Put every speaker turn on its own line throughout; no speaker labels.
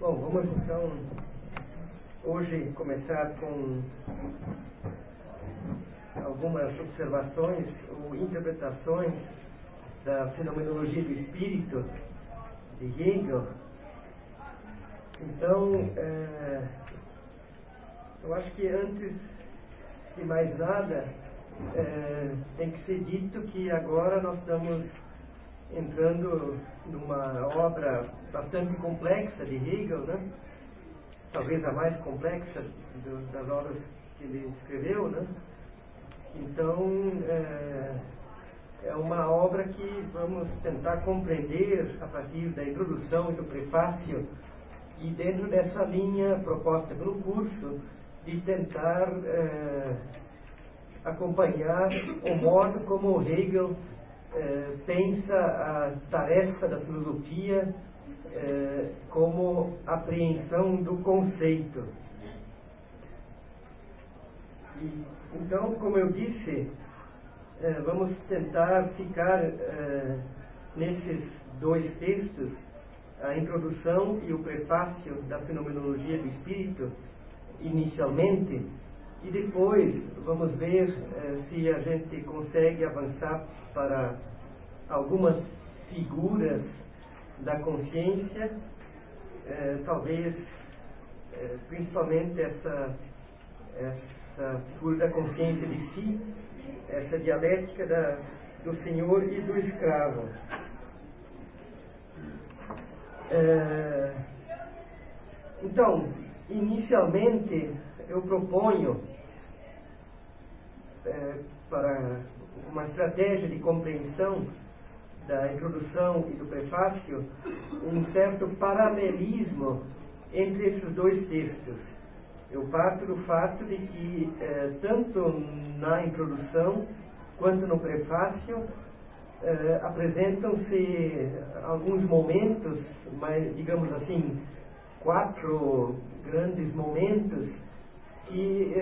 Bom, vamos então hoje começar com algumas observações ou interpretações da fenomenologia do espírito de Hegel. Então, eu acho que antes de mais nada, tem que ser dito que agora nós estamos entrando numa obra bastante complexa de Hegel, né? Talvez a mais complexa das obras que ele escreveu, né? Então, é uma obra que vamos tentar compreender a partir da introdução e do prefácio, e dentro dessa linha proposta pelo curso, de tentar acompanhar o modo como Hegel pensa a tarefa da filosofia como apreensão do conceito. Então, como eu disse, vamos tentar ficar nesses dois textos, a introdução e o prefácio da fenomenologia do espírito, inicialmente, e depois vamos ver se a gente consegue avançar para algumas figuras da consciência, talvez principalmente essa figura da consciência de si, essa dialética do senhor e do escravo. Então, inicialmente, eu proponho, para uma estratégia de compreensão da introdução e do prefácio, um certo paralelismo entre esses dois textos. Eu parto do fato de que, tanto na introdução quanto no prefácio, apresentam-se alguns momentos, mas, digamos assim, 4 grandes momentos que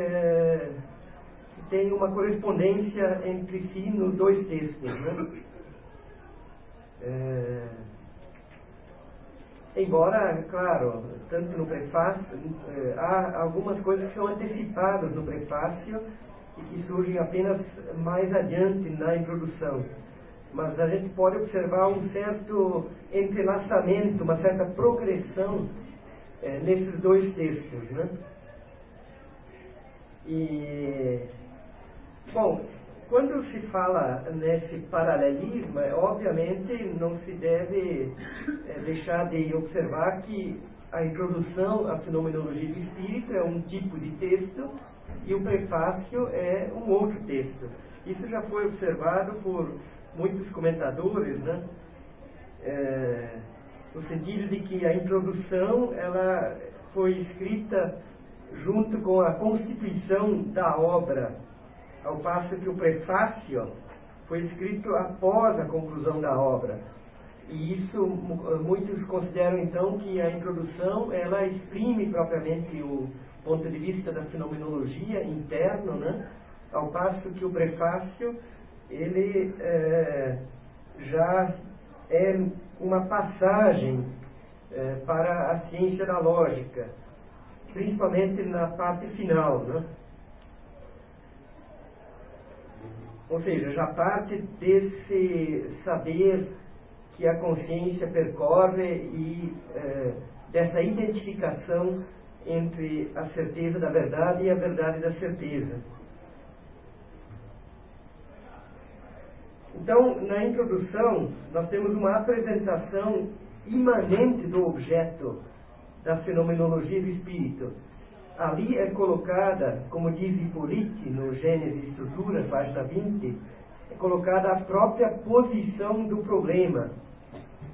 têm uma correspondência entre si nos dois textos, né? Embora, claro, tanto no prefácio, há algumas coisas que são antecipadas no prefácio e que surgem apenas mais adiante na introdução. Mas a gente pode observar um certo entrelaçamento, uma certa progressão nesses dois textos, né? E, bom, quando se fala nesse paralelismo, obviamente não se deve deixar de observar que a introdução à fenomenologia do espírito é um tipo de texto e o prefácio é um outro texto. Isso já foi observado por muitos comentadores, né? No sentido de que a introdução ela foi escrita junto com a constituição da obra, ao passo que o prefácio foi escrito após a conclusão da obra. E isso muitos consideram então que a introdução ela exprime propriamente o ponto de vista da fenomenologia interno, né? Ao passo que o prefácio ele já é uma passagem para a ciência da lógica, principalmente na parte final, né? Ou seja, já parte desse saber que a consciência percorre e dessa identificação entre a certeza da verdade e a verdade da certeza. Então, na introdução, nós temos uma apresentação imanente do objeto da fenomenologia do espírito. Ali é colocada, como diz Hippolyte no Gênesis e Estrutura, página 20, é colocada a própria posição do problema,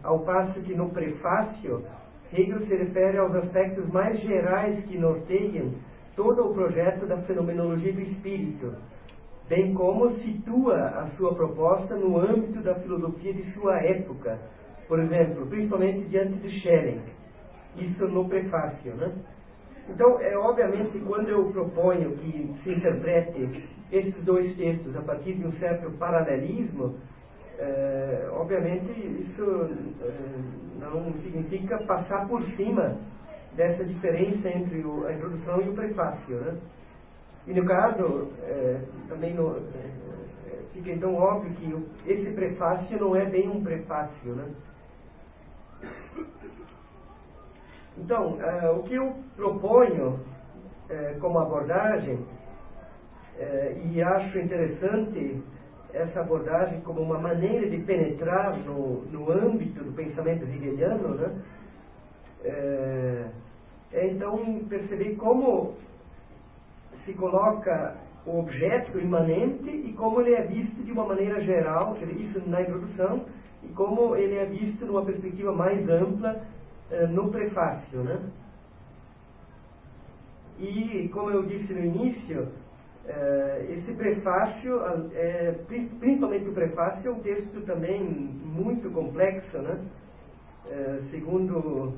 ao passo que no prefácio, Hegel se refere aos aspectos mais gerais que norteiam todo o projeto da fenomenologia do espírito, bem como situa a sua proposta no âmbito da filosofia de sua época, por exemplo, principalmente diante de Schelling. Isso no prefácio, né? Então, obviamente, quando eu proponho que se interprete esses dois textos a partir de um certo paralelismo, obviamente isso não significa passar por cima dessa diferença entre a introdução e o prefácio, né? E no caso, também fica então óbvio que esse prefácio não é bem um prefácio, né? Então, o que eu proponho como abordagem, e acho interessante essa abordagem como uma maneira de penetrar no âmbito do pensamento hegeliano, né? Então perceber como se coloca o objeto imanente e como ele é visto de uma maneira geral, quer dizer, isso na introdução, e como ele é visto numa perspectiva mais ampla no prefácio, né? E, como eu disse no início, esse prefácio, principalmente o prefácio, é um texto também muito complexo, né? Segundo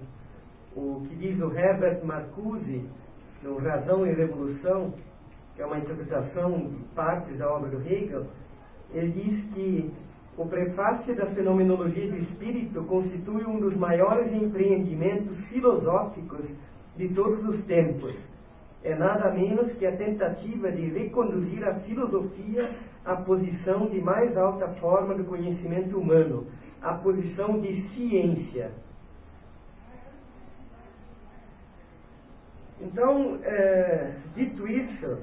o que diz o Herbert Marcuse, no Razão e Revolução, que é uma interpretação de partes da obra do Hegel, ele diz que o prefácio da fenomenologia do espírito constitui um dos maiores empreendimentos filosóficos de todos os tempos. É nada menos que a tentativa de reconduzir a filosofia à posição de mais alta forma do conhecimento humano, à posição de ciência. Então, dito isso,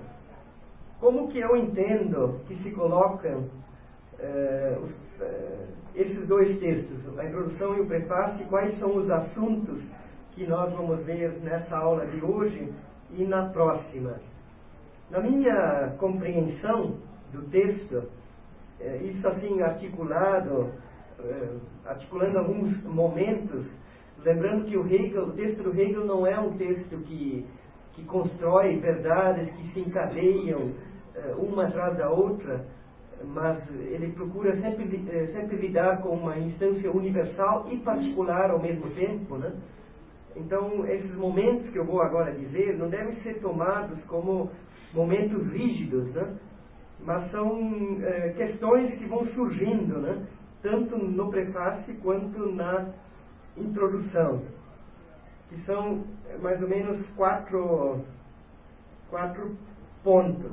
como que eu entendo que se colocam esses dois textos, a introdução e o prefácio, e quais são os assuntos que nós vamos ver nessa aula de hoje e na próxima? Na minha compreensão do texto, isso assim articulando alguns momentos, lembrando que o texto do Hegel não é um texto que constrói verdades que se encadeiam uma atrás da outra, mas ele procura sempre lidar com uma instância universal e particular ao mesmo tempo, né? Então, esses momentos que eu vou agora dizer não devem ser tomados como momentos rígidos, né? Mas são questões que vão surgindo, né? Tanto no prefácio quanto na introdução, que são mais ou menos quatro pontos.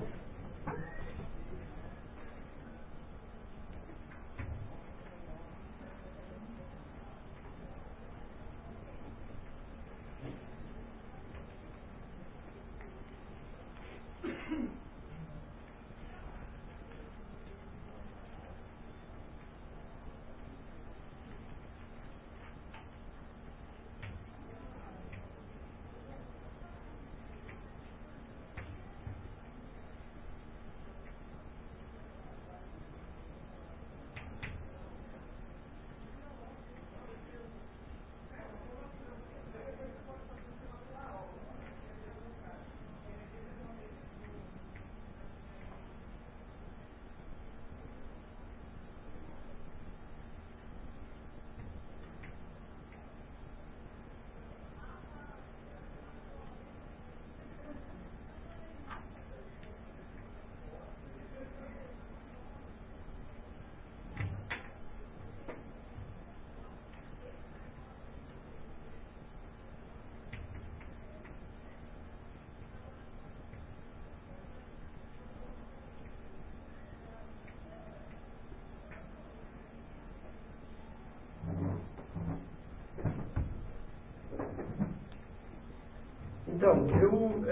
Então, eu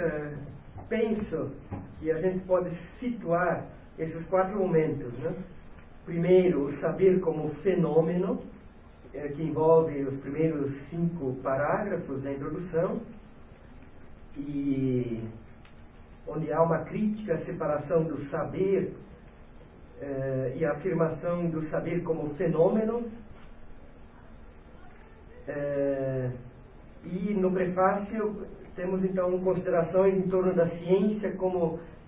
penso que a gente pode situar esses 4 momentos, né? Primeiro, o saber como fenômeno, que envolve os primeiros 5 parágrafos da introdução, e onde há uma crítica à separação do saber e a afirmação do saber como fenômeno. E no prefácio temos então considerações em torno da ciência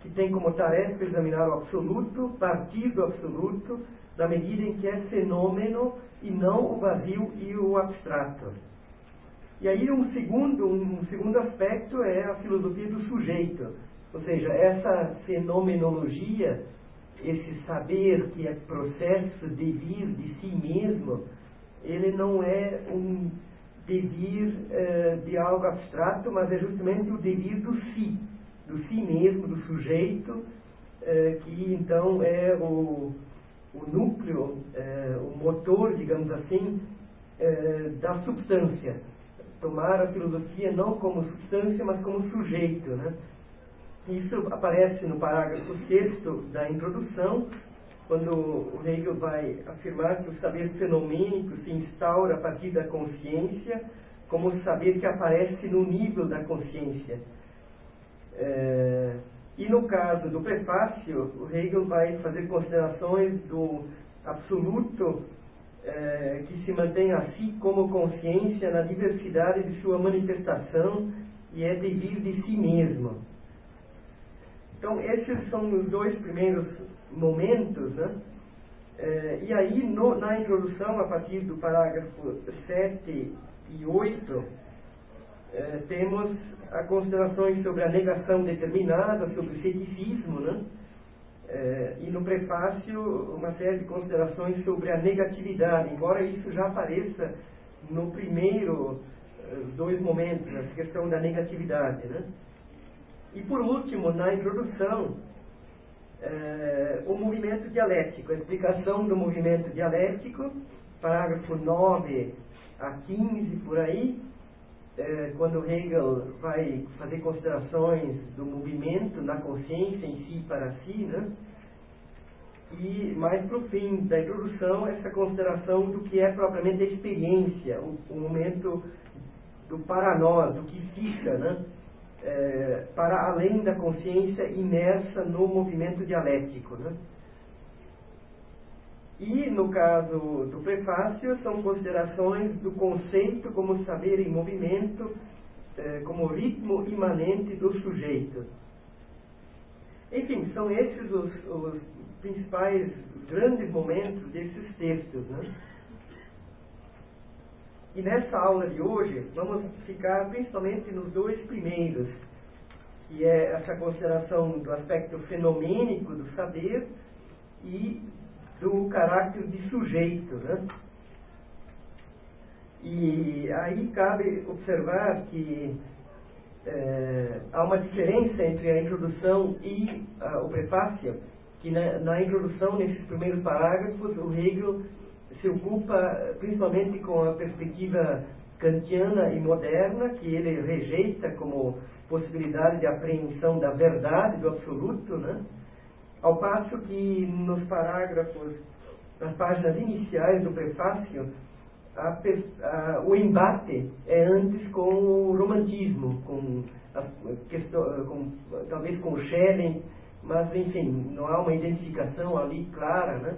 que tem como tarefa examinar o absoluto, partir do absoluto, na medida em que é fenômeno e não o vazio e o abstrato. E aí um segundo aspecto é a filosofia do sujeito, ou seja, essa fenomenologia, esse saber que é processo de vir de si mesmo, ele não é um devir de algo abstrato, mas é justamente o devir do si mesmo, do sujeito, que então é o núcleo, o motor, digamos assim, da substância. Tomar a filosofia não como substância, mas como sujeito, né? Isso aparece no parágrafo 6º da introdução, quando o Hegel vai afirmar que o saber fenomênico se instaura a partir da consciência, como o saber que aparece no nível da consciência. E no caso do prefácio, o Hegel vai fazer considerações do absoluto que se mantém a si como consciência na diversidade de sua manifestação e é devir de si mesmo. Então, esses são os 2 primeiros momentos, né? E aí, na introdução, a partir do parágrafo 7 e 8, temos as considerações sobre a negação determinada, sobre o ceticismo, né? E no prefácio, uma série de considerações sobre a negatividade, embora isso já apareça no primeiro 2 momentos, a questão da negatividade, né? E por último, na introdução, o movimento dialético, a explicação do movimento dialético, parágrafo 9 a 15, por aí, quando Hegel vai fazer considerações do movimento na consciência em si e para si, né? E mais para o fim da introdução, essa consideração do que é propriamente a experiência, o momento do para nós, do que fica, né? Para além da consciência imersa no movimento dialético, né? E, no caso do prefácio, são considerações do conceito como saber em movimento, como ritmo imanente do sujeito. Enfim, são esses os principais grandes momentos desses textos, né? E nessa aula de hoje, vamos ficar principalmente nos 2 primeiros, que é essa consideração do aspecto fenomênico do saber e do caráter de sujeito, né? E aí cabe observar que há uma diferença entre a introdução e o prefácio, que na introdução, nesses primeiros parágrafos, o Hegel se ocupa principalmente com a perspectiva kantiana e moderna, que ele rejeita como possibilidade de apreensão da verdade, do absoluto, né? Ao passo que nos parágrafos, nas páginas iniciais do prefácio, o embate é antes com o romantismo, talvez com o Schelling, mas enfim, não há uma identificação ali clara, né?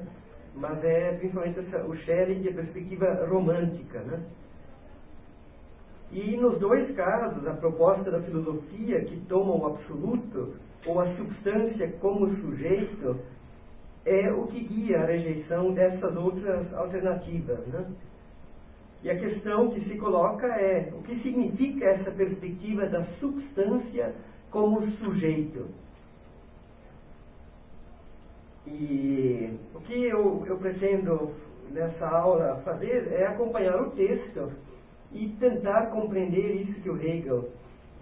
Mas é principalmente o Schelling e a perspectiva romântica, né? E nos dois casos, a proposta da filosofia que toma o absoluto ou a substância como sujeito é o que guia a rejeição dessas outras alternativas, né? E a questão que se coloca é: o que significa essa perspectiva da substância como sujeito? E o que eu pretendo nessa aula fazer é acompanhar o texto e tentar compreender isso que o Hegel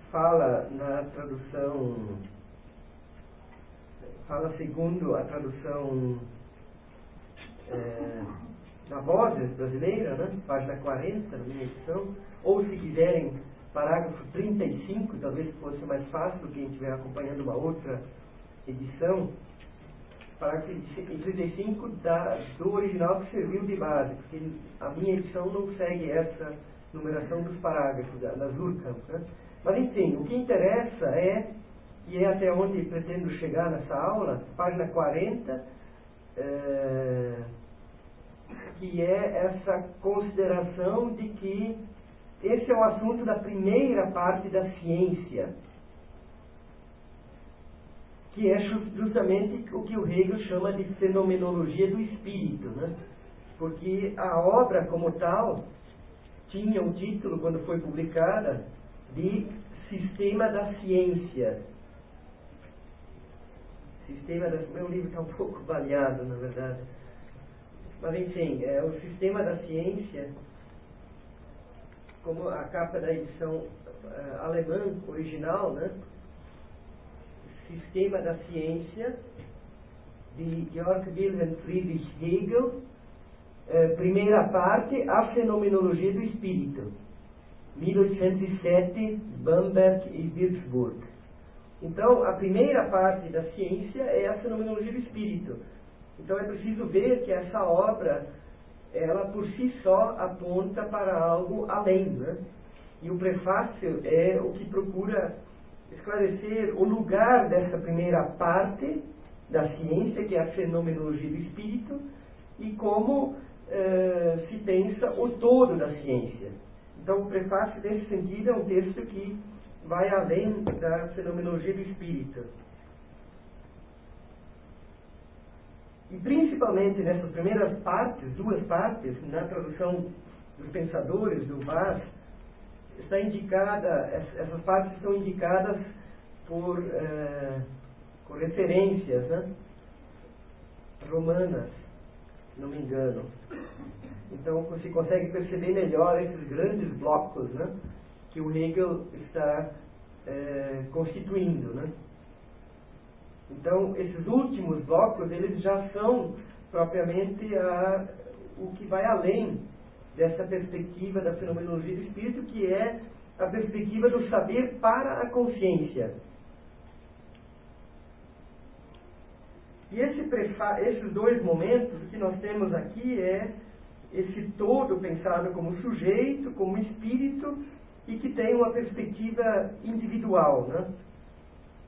fala na tradução, fala segundo a tradução na Vozes brasileira, né? Página 40 na minha edição, ou se quiserem, parágrafo 35, talvez fosse mais fácil quem estiver acompanhando uma outra edição. Parágrafo 35 do original que serviu de base, porque a minha edição não segue essa numeração dos parágrafos da Zurkamp, né? Mas enfim, o que interessa é, e é até onde pretendo chegar nessa aula, página 40, que é essa consideração de que esse é o assunto da primeira parte da ciência, que é justamente o que o Hegel chama de fenomenologia do espírito, né? Porque a obra como tal tinha o título, quando foi publicada, de Sistema da Ciência. Meu livro está um pouco baleado, na verdade. Mas enfim, é o Sistema da Ciência, como a capa da edição alemã original, né? Sistema da Ciência, de Georg Wilhelm Friedrich Hegel, primeira parte, a Fenomenologia do Espírito, 1807, Bamberg e Würzburg. Então, a primeira parte da ciência é a Fenomenologia do Espírito. Então, é preciso ver que essa obra, ela por si só aponta para algo além, né? E o prefácio é o que procura esclarecer o lugar dessa primeira parte da ciência, que é a Fenomenologia do Espírito, e como se pensa o todo da ciência. Então, o prefácio, nesse sentido, é um texto que vai além da Fenomenologia do Espírito. E principalmente nessas primeiras partes, duas partes, na tradução dos pensadores, do Vaz, está indicada, essas partes estão indicadas por referências, né? Romanas, se não me engano. Então você consegue perceber melhor esses grandes blocos, né, que o Hegel está constituindo, né? Então esses últimos blocos, eles já são propriamente o que vai além dessa perspectiva da fenomenologia do espírito, que é a perspectiva do saber para a consciência. E esses dois momentos que nós temos aqui é esse todo pensado como sujeito, como espírito, e que tem uma perspectiva individual, né?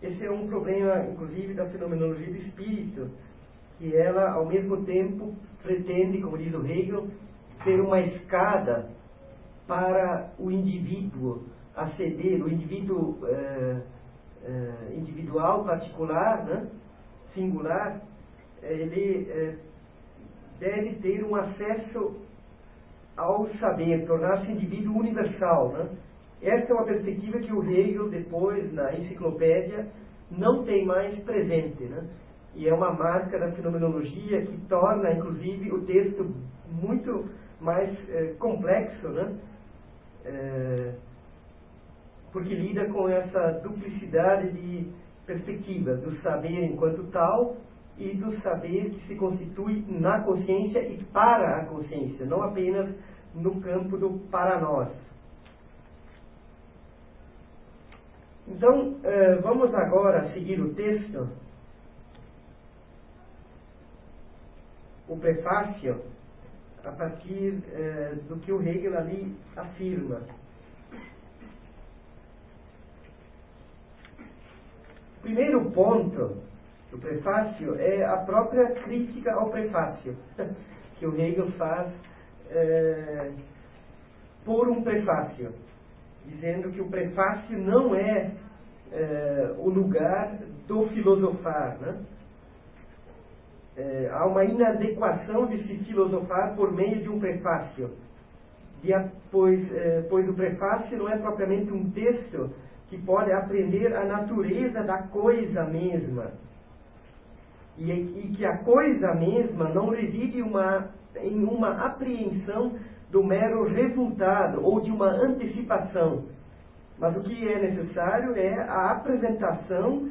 Esse é um problema, inclusive, da fenomenologia do espírito, que ela, ao mesmo tempo, pretende, como diz o Hegel, ser uma escada para o indivíduo aceder, o indivíduo individual, particular, né, singular, ele deve ter um acesso ao saber, tornar-se indivíduo universal, né? Esta é uma perspectiva que o Hegel, depois, na enciclopédia, não tem mais presente, né? E é uma marca da fenomenologia que torna, inclusive, o texto muito mais complexo, né? Porque lida com essa duplicidade de perspectivas, do saber enquanto tal e do saber que se constitui na consciência e para a consciência, não apenas no campo do para nós. Então, vamos agora seguir o texto, o prefácio, a partir do que o Hegel ali afirma. O primeiro ponto do prefácio é a própria crítica ao prefácio, que o Hegel faz por um prefácio, dizendo que o prefácio não é o lugar do filosofar, né? Há uma inadequação de se filosofar por meio de um prefácio, pois o prefácio não é propriamente um texto que pode aprender a natureza da coisa mesma, e que a coisa mesma não reside em uma apreensão do mero resultado ou de uma antecipação, mas o que é necessário é a apresentação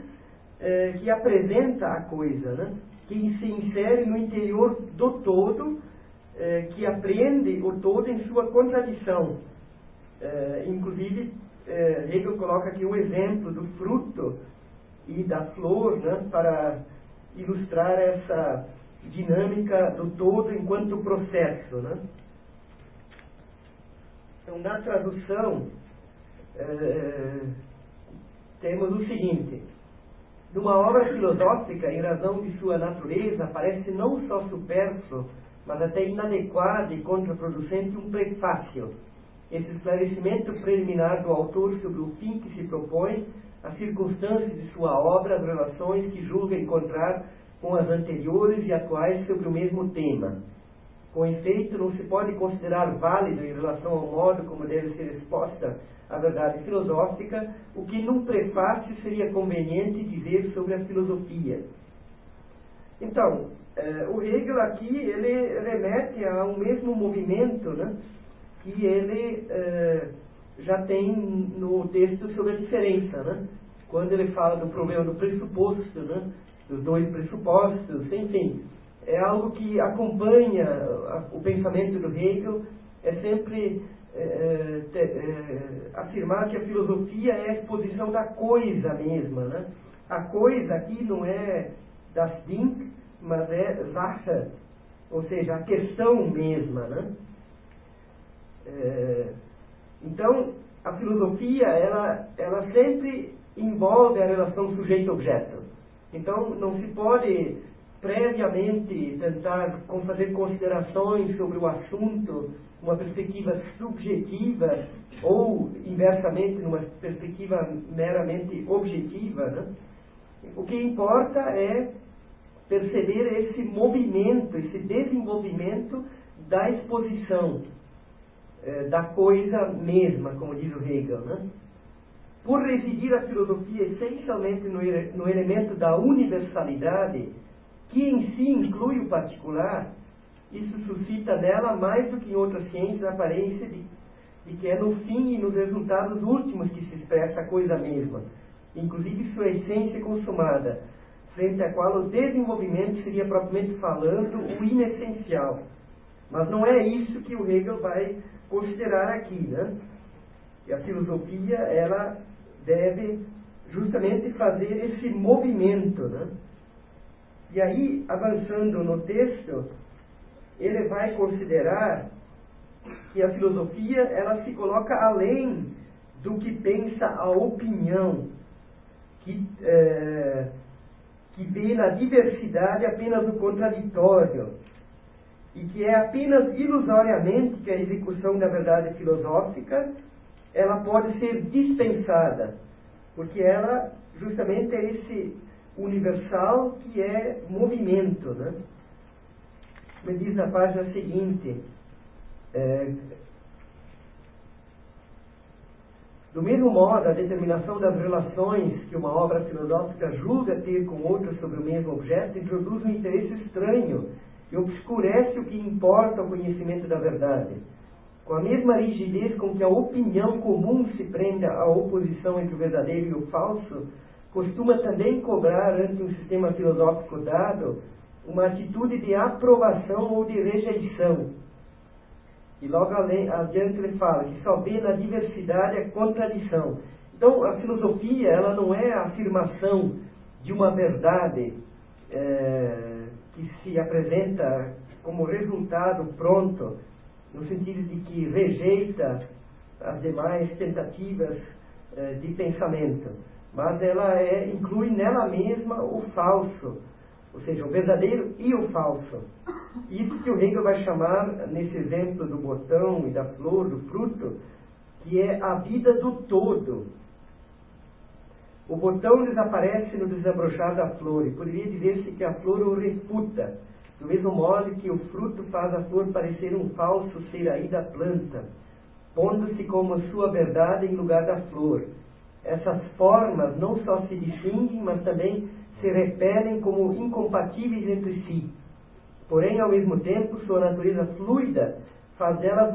que apresenta a coisa, né? Que se insere no interior do todo, que apreende o todo em sua contradição. Inclusive, Hegel coloca aqui o exemplo do fruto e da flor, né, para ilustrar essa dinâmica do todo enquanto processo, né? Então, na tradução, temos o seguinte: numa obra filosófica, em razão de sua natureza, parece não só supérfluo, mas até inadequado e contraproducente um prefácio. Esse esclarecimento preliminar do autor sobre o fim que se propõe, as circunstâncias de sua obra, as relações que julga encontrar com as anteriores e atuais sobre o mesmo tema. Com efeito, não se pode considerar válido em relação ao modo como deve ser exposta a verdade filosófica o que num prefácio seria conveniente dizer sobre a filosofia. Então, o Hegel aqui, ele remete a um mesmo movimento, né, que ele já tem no texto sobre a diferença, né, quando ele fala do problema do pressuposto, né, dos dois pressupostos, enfim. É algo que acompanha o pensamento do Hegel, é sempre afirmar que a filosofia é a exposição da coisa mesma, né? A coisa aqui não é das Ding, mas é Sache, ou seja, a questão mesma, né? Então, a filosofia, ela sempre envolve a relação sujeito-objeto. Então, não se pode previamente tentar fazer considerações sobre o assunto numa perspectiva subjetiva ou, inversamente, numa perspectiva meramente objetiva, né? O que importa é perceber esse movimento, esse desenvolvimento da exposição, da coisa mesma, como diz o Hegel, né? Por residir a filosofia essencialmente no elemento da universalidade, que em si inclui o particular, isso suscita nela, mais do que em outras ciências, a aparência de que é no fim e nos resultados últimos que se expressa a coisa mesma, inclusive sua essência consumada, frente à qual o desenvolvimento seria, propriamente falando, o inessencial. Mas não é isso que o Hegel vai considerar aqui, né? E a filosofia, ela deve justamente fazer esse movimento, né? E aí, avançando no texto, ele vai considerar que a filosofia, ela se coloca além do que pensa a opinião, que vê na diversidade apenas o contraditório, e que é apenas ilusoriamente que a execução da verdade filosófica ela pode ser dispensada, porque ela justamente é esse universal que é movimento, né? Me diz na página seguinte, do mesmo modo, a determinação das relações que uma obra filosófica julga ter com outras sobre o mesmo objeto introduz um interesse estranho e obscurece o que importa ao conhecimento da verdade. Com a mesma rigidez com que a opinião comum se prende à oposição entre o verdadeiro e o falso, costuma também cobrar ante um sistema filosófico dado uma atitude de aprovação ou de rejeição. E logo adiante ele fala que só vê na diversidade a contradição. Então, Então, a filosofia, ela não é a afirmação de uma verdade que se apresenta como resultado pronto, no sentido de que rejeita as demais tentativas de pensamento, mas ela inclui nela mesma o falso, ou seja, o verdadeiro e o falso. Isso que o Hegel vai chamar, nesse exemplo do botão e da flor, do fruto, que é a vida do todo. O botão desaparece no desabrochar da flor, e poderia dizer-se que a flor o refuta, do mesmo modo que o fruto faz a flor parecer um falso ser aí da planta, pondo-se como sua verdade em lugar da flor. Essas formas não só se distinguem, mas também se repelem como incompatíveis entre si. Porém, ao mesmo tempo, sua natureza fluida faz delas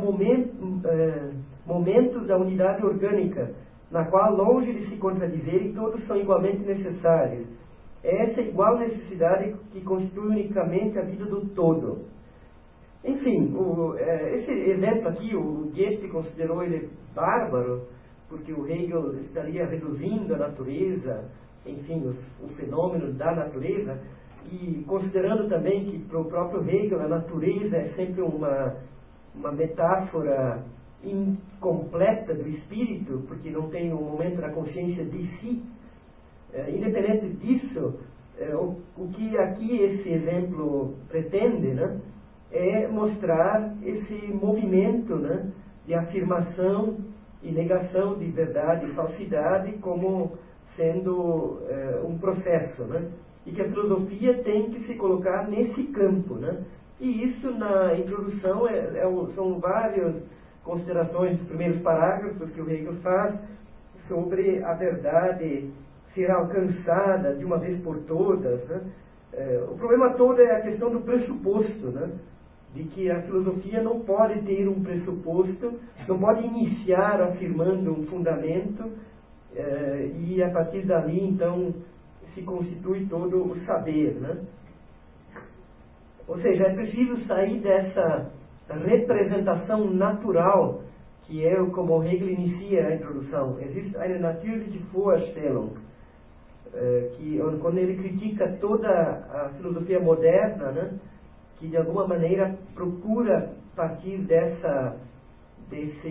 momentos da unidade orgânica, na qual, longe de se contradizerem, todos são igualmente necessários. É essa igual necessidade que constitui unicamente a vida do todo. Enfim, esse exemplo aqui, o Goethe considerou ele bárbaro, porque o Hegel estaria reduzindo a natureza, enfim, o fenômeno da natureza, e considerando também que para o próprio Hegel a natureza é sempre uma metáfora incompleta do espírito, porque não tem um momento da consciência de si. Independente disso, o que aqui esse exemplo pretende, né, é mostrar esse movimento, né, de afirmação e negação de verdade e falsidade como sendo um processo, né, e que a filosofia tem que se colocar nesse campo, né. E isso, na introdução, são várias considerações dos primeiros parágrafos que o Hegel faz sobre a verdade ser alcançada de uma vez por todas, né? O problema todo é a questão do pressuposto, né? De que a filosofia não pode ter um pressuposto, não pode iniciar afirmando um fundamento e a partir dali, então, se constitui todo o saber, né? Ou seja, é preciso sair dessa representação natural, que é como Hegel inicia a introdução. Existe eine natürliche Vorstellung, que quando ele critica toda a filosofia moderna, né, que de alguma maneira procura partir desse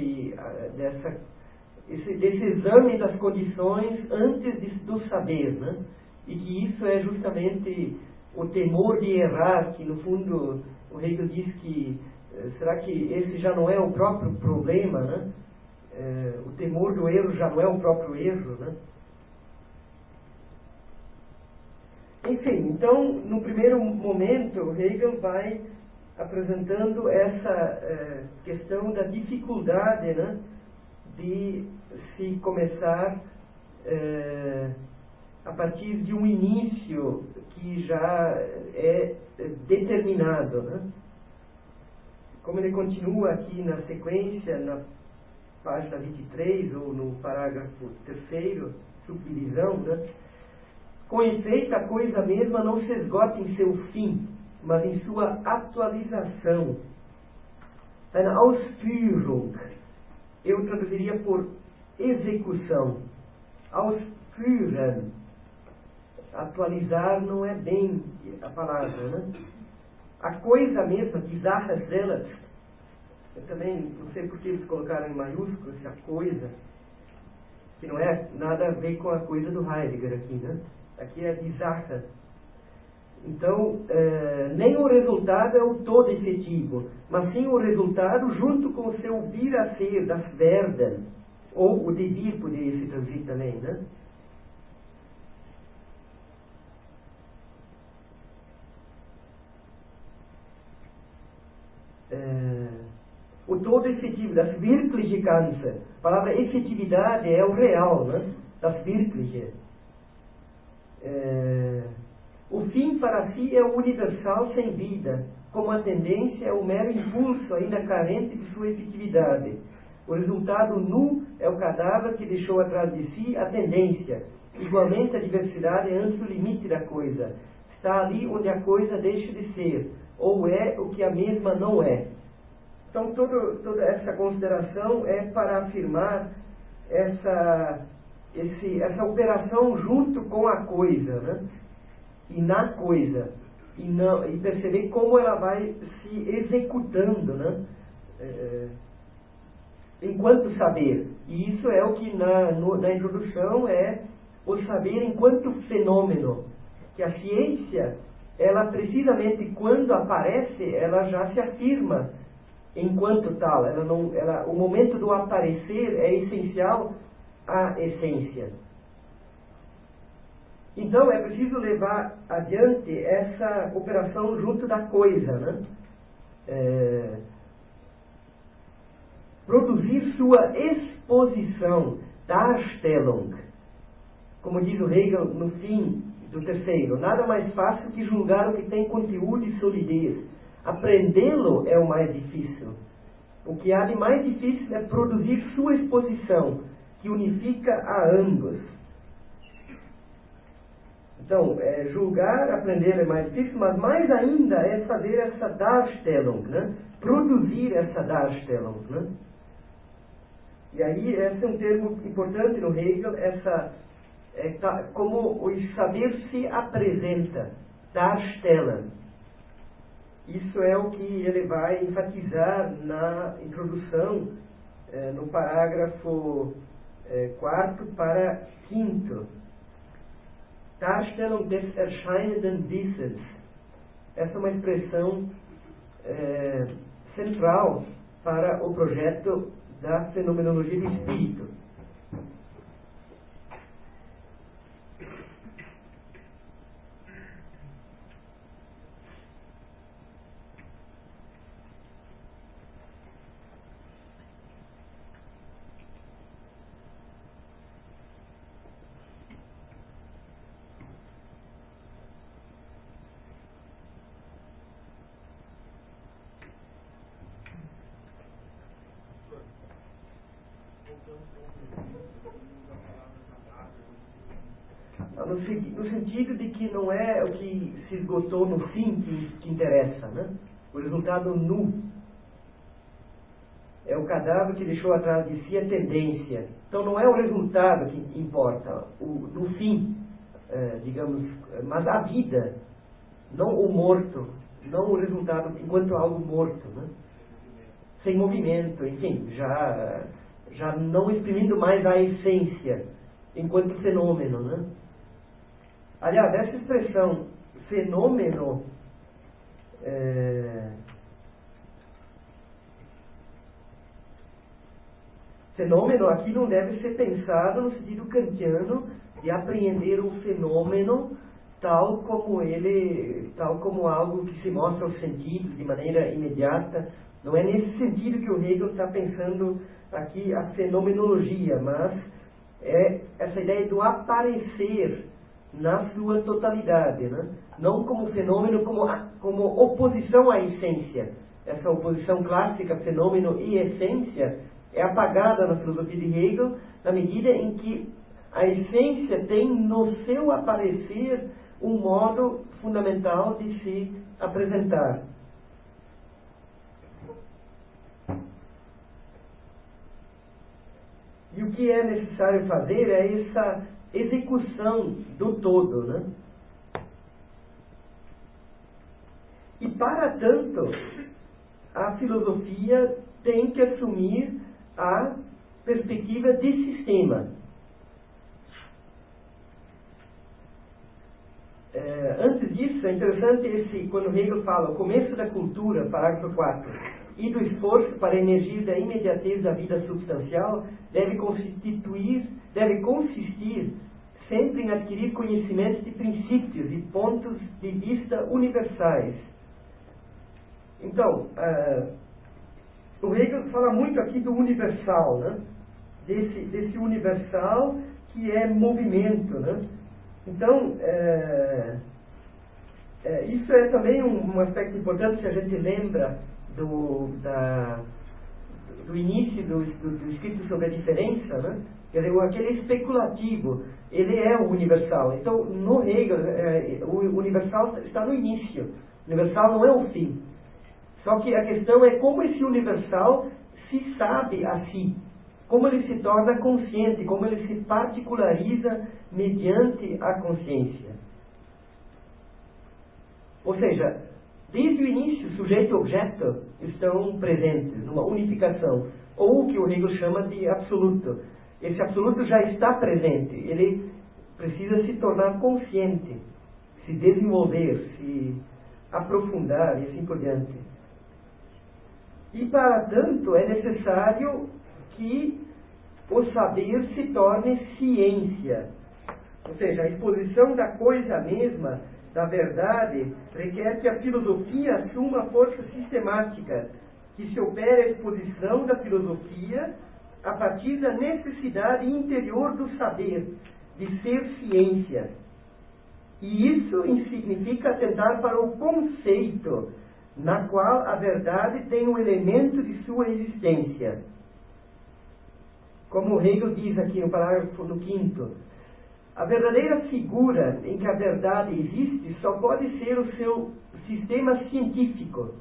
exame das condições antes do saber, né, e que isso é justamente o temor de errar, que no fundo o Hegel diz que será que esse já não é o próprio problema, né? O temor do erro já não é o próprio erro, né? Enfim, então, no primeiro momento, Hegel vai apresentando essa questão da dificuldade, né, de se começar a partir de um início que já é determinado, né? Como ele continua aqui na sequência, na página 23, ou no parágrafo 3º, subdivisão, né? Com efeito, a coisa mesma não se esgota em seu fim, mas em sua atualização. Eine Ausführung, eu traduziria por execução. Ausführen, atualizar não é bem a palavra, né? A coisa mesma, die Sache selbst, eu também não sei por que eles colocaram em maiúsculo essa coisa, que não é nada a ver com a coisa do Heidegger aqui, né? Aqui é die Sache. Então, nem o resultado é o todo efetivo, mas sim o resultado junto com o seu vir a ser, das Werden, ou o devir poderia se traduzir também, né? O todo efetivo, das wirkliche Ganze. A palavra efetividade é o real, né? Das wirkliche. O fim para si é o universal sem vida, como a tendência é o mero impulso ainda carente de sua efetividade. O resultado nu é o cadáver que deixou atrás de si a tendência. Igualmente a diversidade é antes do limite da coisa. Está ali onde a coisa deixa de ser, ou é o que a mesma não é. Então toda essa consideração é para afirmar essa operação junto com a coisa, né? E na coisa, e perceber como ela vai se executando, né? Enquanto saber. E isso é o que na introdução é o saber enquanto fenômeno, que a ciência, ela precisamente quando aparece, ela já se afirma enquanto tal. O momento do aparecer é essencial à essência. Então é preciso levar adiante essa operação junto da coisa, né? Produzir sua exposição, Darstellung, como diz o Hegel no fim do terceiro, nada mais fácil que julgar o que tem conteúdo e solidez. Aprendê-lo é o mais difícil. O que há de mais difícil é produzir sua exposição, que unifica a ambos. Então, julgar, aprender é mais difícil, mas mais ainda é fazer essa Darstellung, né? Produzir essa Darstellung, né? E aí, esse é um termo importante no Hegel, como o saber se apresenta, Darstellen. Isso é o que ele vai enfatizar na introdução, no parágrafo 4º para 5º. Darstellung des erscheinenden Wissens. Essa é uma expressão central para o projeto da fenomenologia do espírito. No sentido de que não é o que se esgotou no fim que interessa, né? O resultado nu. É o cadáver que deixou atrás de si a tendência. Então não é o resultado que importa, no fim, digamos, mas a vida, não o morto, não o resultado enquanto algo morto, né? Sem movimento, enfim, já não exprimindo mais a essência enquanto fenômeno, né? Aliás, essa expressão fenômeno fenômeno aqui não deve ser pensado no sentido kantiano de apreender o fenômeno tal como algo que se mostra aos sentidos de maneira imediata. Não é nesse sentido que o Hegel está pensando aqui a fenomenologia, mas é essa ideia do aparecer na sua totalidade, né? Não como fenômeno, como oposição à essência. Essa oposição clássica, fenômeno e essência, é apagada na filosofia de Hegel na medida em que a essência tem no seu aparecer um modo fundamental de se apresentar. E o que é necessário fazer é essa execução do todo, né? E para tanto, a filosofia tem que assumir a perspectiva de sistema. Antes disso, é interessante quando Hegel fala o começo da cultura, parágrafo 4, e do esforço para a energia da imediatez da vida substancial, deve consistir sempre em adquirir conhecimentos de princípios e pontos de vista universais. Então, o Hegel fala muito aqui do universal, né? Desse universal que é movimento, né? Então, isso é também um aspecto importante, se a gente lembra do início do escrito sobre a diferença, né? Quer dizer, aquele especulativo, ele é o universal. Então, no Hegel, o universal está no início. O universal não é o fim. Só que a questão é como esse universal se sabe a si. como ele se torna consciente, como ele se particulariza mediante a consciência. Ou seja, desde o início, sujeito e objeto estão presentes numa unificação, ou o que o Hegel chama de absoluto. Esse absoluto já está presente, ele precisa se tornar consciente, se desenvolver, se aprofundar e assim por diante. E para tanto é necessário que o saber se torne ciência. Ou seja, a exposição da coisa mesma, da verdade, requer que a filosofia assuma força sistemática, que se opere a exposição da filosofia a partir da necessidade interior do saber, de ser ciência. E isso significa atentar para o conceito, na qual a verdade tem um elemento de sua existência. Como Hegel diz aqui no parágrafo no 5º, a verdadeira figura em que a verdade existe só pode ser o seu sistema científico.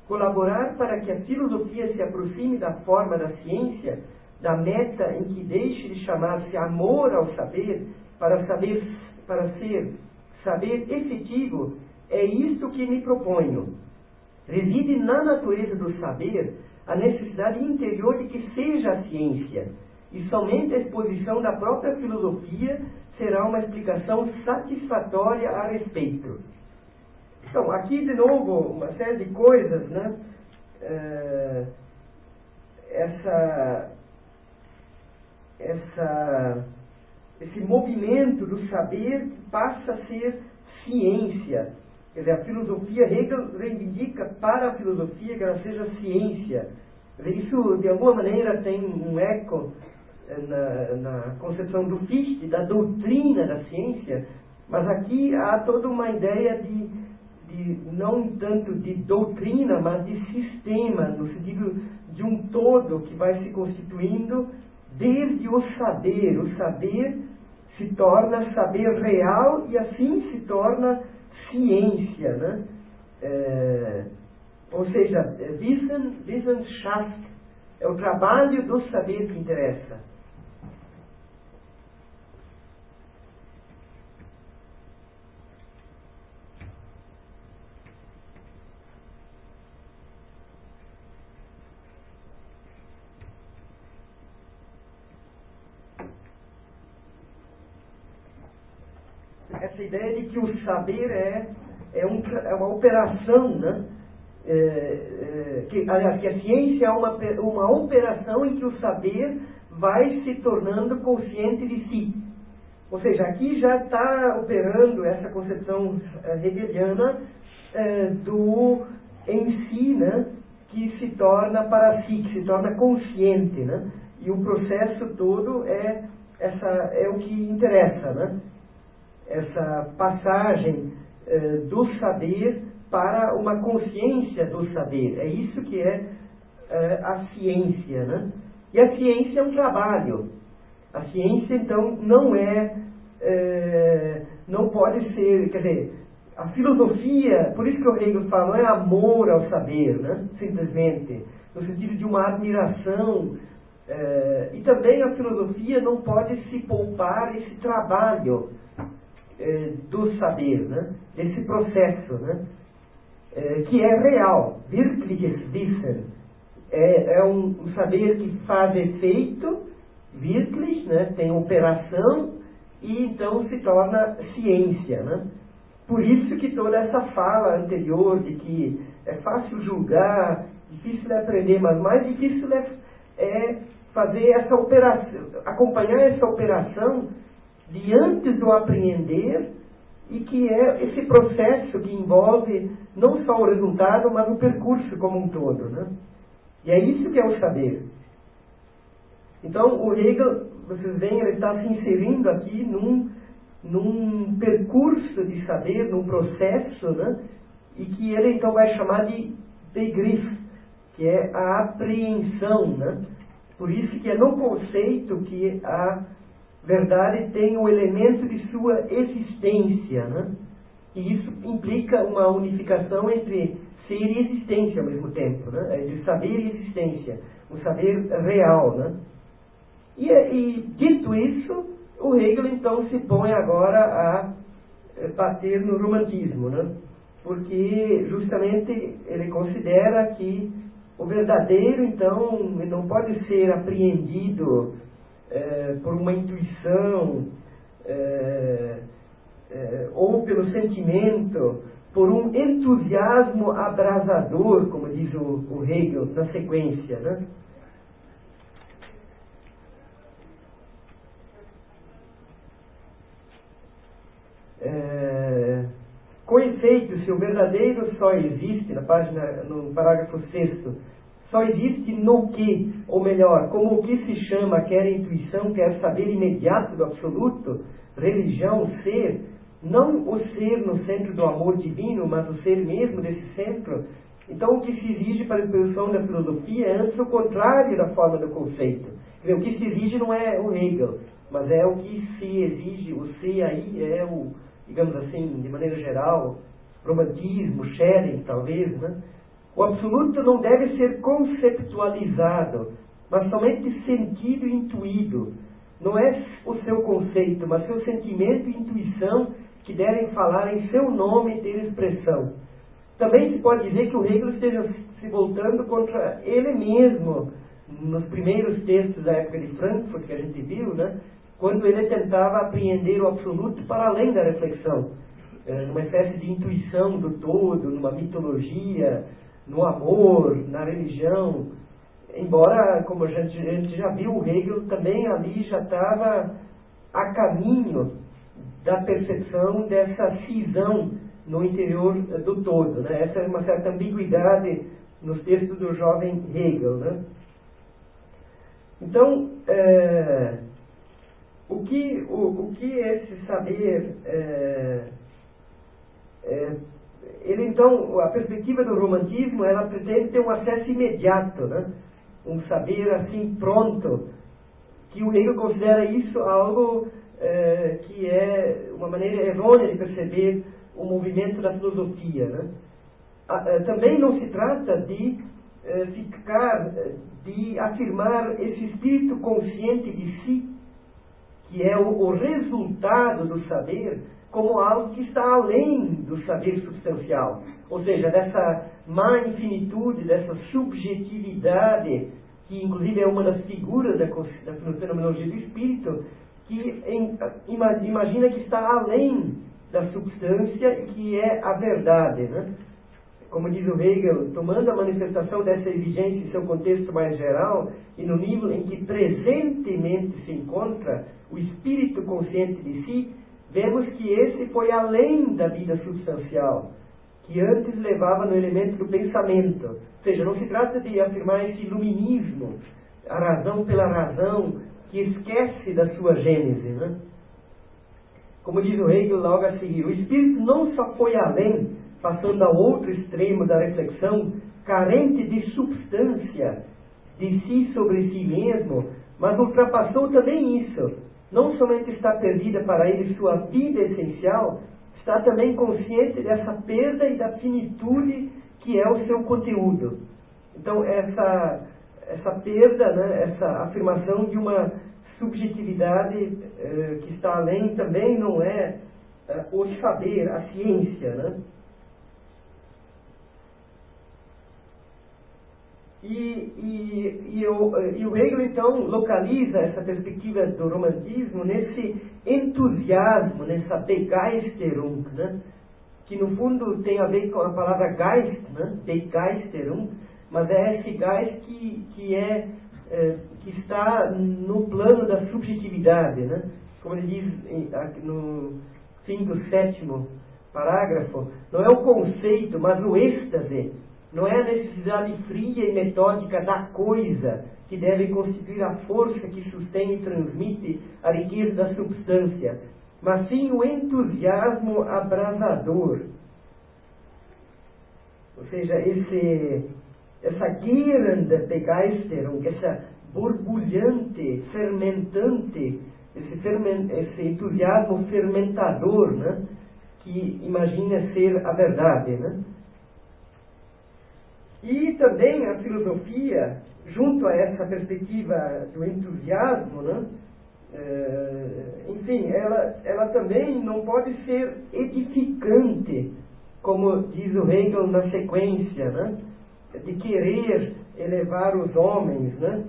Colaborar para que a filosofia se aproxime da forma da ciência, da meta em que deixe de chamar-se amor ao saber, para ser saber efetivo, é isto que me proponho. Reside na natureza do saber a necessidade interior de que seja a ciência, e somente a exposição da própria filosofia será uma explicação satisfatória a respeito. Então, aqui de novo, uma série de coisas, né? Esse movimento do saber passa a ser ciência. Quer dizer, a filosofia, Hegel reivindica para a filosofia que ela seja ciência. Quer dizer, isso, de alguma maneira, tem um eco na concepção do Fichte, da doutrina da ciência, mas aqui há toda uma ideia de não tanto de doutrina, mas de sistema, no sentido de um todo que vai se constituindo desde o saber. O saber se torna saber real e assim se torna ciência, né? Ou seja, Wissenschaft é o trabalho do saber que interessa. Essa ideia de que o saber é uma operação, né? Que a ciência é uma operação em que o saber vai se tornando consciente de si. Ou seja, aqui já está operando essa concepção hegeliana do em si, né? Que se torna para si, que se torna consciente, né? E o processo todo é o que interessa, né? Essa passagem do saber para uma consciência do saber. É isso que é a ciência, né? E a ciência é um trabalho. A ciência, então, não pode ser, quer dizer, a filosofia, por isso que o Hegel fala, não é amor ao saber, né? Simplesmente, no sentido de uma admiração. E também a filosofia não pode se poupar esse trabalho do saber, né? Desse processo, né? Que é real, wirkliches Wissen, é um saber que faz efeito, wirklich, né? Tem operação e então se torna ciência, né? Por isso que toda essa fala anterior de que é fácil julgar, difícil é aprender, mas mais difícil é fazer essa operação, acompanhar essa operação diante do apreender, e que é esse processo que envolve não só o resultado, mas o percurso como um todo, né? E é isso que é o saber. Então, o Hegel, vocês veem, ele está se inserindo aqui num percurso de saber, num processo, né? E que ele então vai chamar de Begriff, que é a apreensão, né? Por isso que é no conceito que a verdade tem o elemento de sua existência, né? E isso implica uma unificação entre ser e existência ao mesmo tempo, né? Entre saber e existência, o saber real, né? E dito isso, o Hegel então se põe agora a bater no romantismo, né? Porque justamente ele considera que o verdadeiro então não pode ser apreendido por uma intuição ou pelo sentimento, por um entusiasmo abrasador, como diz o Hegel na sequência, né? Com efeito, se o verdadeiro só existe, no parágrafo 6º, só existe no que, ou melhor, como o que se chama, quer intuição, quer saber imediato do absoluto, religião, ser, não o ser no centro do amor divino, mas o ser mesmo desse centro. Então, o que se exige para a introdução da filosofia é antes o contrário da forma do conceito. O que se exige não é o Hegel, mas é o que se exige. O ser aí é o, digamos assim, de maneira geral, romantismo, Schelling, talvez, né? O absoluto não deve ser conceptualizado, mas somente sentido e intuído. Não é o seu conceito, mas seu sentimento e intuição que devem falar em seu nome e ter expressão. Também se pode dizer que o Hegel esteja se voltando contra ele mesmo, nos primeiros textos da época de Frankfurt, que a gente viu, né? Quando ele tentava apreender o absoluto para além da reflexão, numa espécie de intuição do todo, numa mitologia, no amor, na religião. Embora, como a gente já viu, o Hegel também ali já estava a caminho da percepção dessa cisão no interior do todo, né? Essa é uma certa ambiguidade nos textos do jovem Hegel, né? Então, o que esse saber... ele então, a perspectiva do romantismo, ela pretende ter um acesso imediato, né? Um saber assim pronto, que o Hegel considera isso algo que é uma maneira errônea de perceber o movimento da filosofia, né? Também não se trata de de afirmar esse espírito consciente de si, que é o resultado do saber, como algo que está além do saber substancial. Ou seja, dessa má infinitude, dessa subjetividade, que inclusive é uma das figuras da fenomenologia do espírito, que imagina que está além da substância e que é a verdade, né? Como diz o Hegel, tomando a manifestação dessa exigência em seu contexto mais geral e no nível em que presentemente se encontra o espírito consciente de si, vemos que esse foi além da vida substancial, que antes levava no elemento do pensamento. Ou seja, não se trata de afirmar esse iluminismo, a razão pela razão, que esquece da sua gênese, né? Como diz o Hegel logo a seguir, o espírito não só foi além, passando ao outro extremo da reflexão, carente de substância, de si sobre si mesmo, mas ultrapassou também isso. Não somente está perdida para ele sua vida essencial, está também consciente dessa perda e da finitude que é o seu conteúdo. Então, essa perda, né, essa afirmação de uma subjetividade que está além, também não é o saber, a ciência, né? E o Hegel, então, localiza essa perspectiva do romantismo nesse entusiasmo, nessa Begeisterung, né? Que no fundo tem a ver com a palavra Geist, né? Begeisterung, mas é esse Geist que está no plano da subjetividade, né? Como ele diz no fim do 7º parágrafo, não é o conceito, mas o êxtase. Não é a necessidade fria e metódica da coisa que deve constituir a força que sustém e transmite a riqueza da substância, mas sim o entusiasmo abrasador. Ou seja, essa gierende Begeisterung, essa borbulhante, fermentante, esse entusiasmo fermentador, né, que imagina ser a verdade, né? E também a filosofia, junto a essa perspectiva do entusiasmo, né, enfim, ela também não pode ser edificante, como diz o Hegel na sequência, né, de querer elevar os homens, né,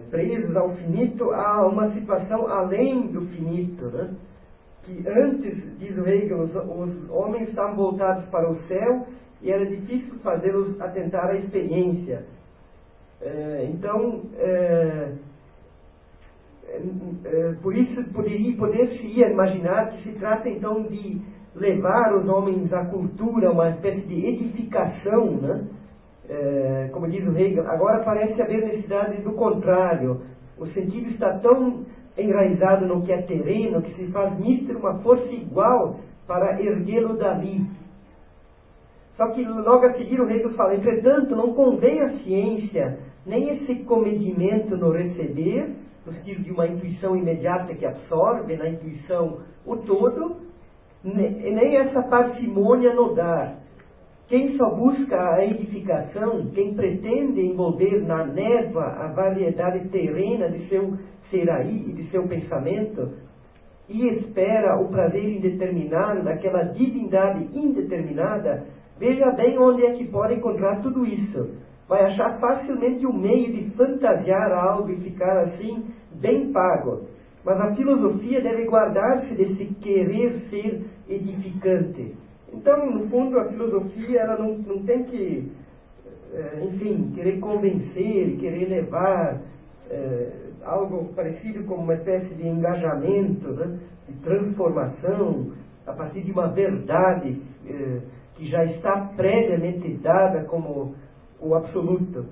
presos ao finito, a uma situação além do finito, né, que antes, diz o Hegel, os homens estavam voltados para o céu e era difícil fazê-los atentar à experiência. Então, por isso poder-se imaginar que se trata então de levar os homens à cultura, uma espécie de edificação, né? Como diz o Hegel, agora parece haver necessidade do contrário. O sentido está tão enraizado no que é terreno que se faz mister uma força igual para erguê-lo dali. Só que logo a seguir o Hegel fala, entretanto, não convém à ciência nem esse comedimento no receber, no sentido de uma intuição imediata que absorve na intuição o todo, nem essa parcimônia no dar. Quem só busca a edificação, quem pretende envolver na névoa a variedade terrena de seu ser aí e de seu pensamento, e espera o prazer indeterminado daquela divindade indeterminada, veja bem onde é que pode encontrar tudo isso. Vai achar facilmente um meio de fantasiar algo e ficar assim bem pago. Mas a filosofia deve guardar-se desse querer ser edificante. Então, no fundo, a filosofia ela não tem que, enfim, querer convencer, querer levar algo parecido com uma espécie de engajamento, né, de transformação, a partir de uma verdade que já está previamente dada como o absoluto.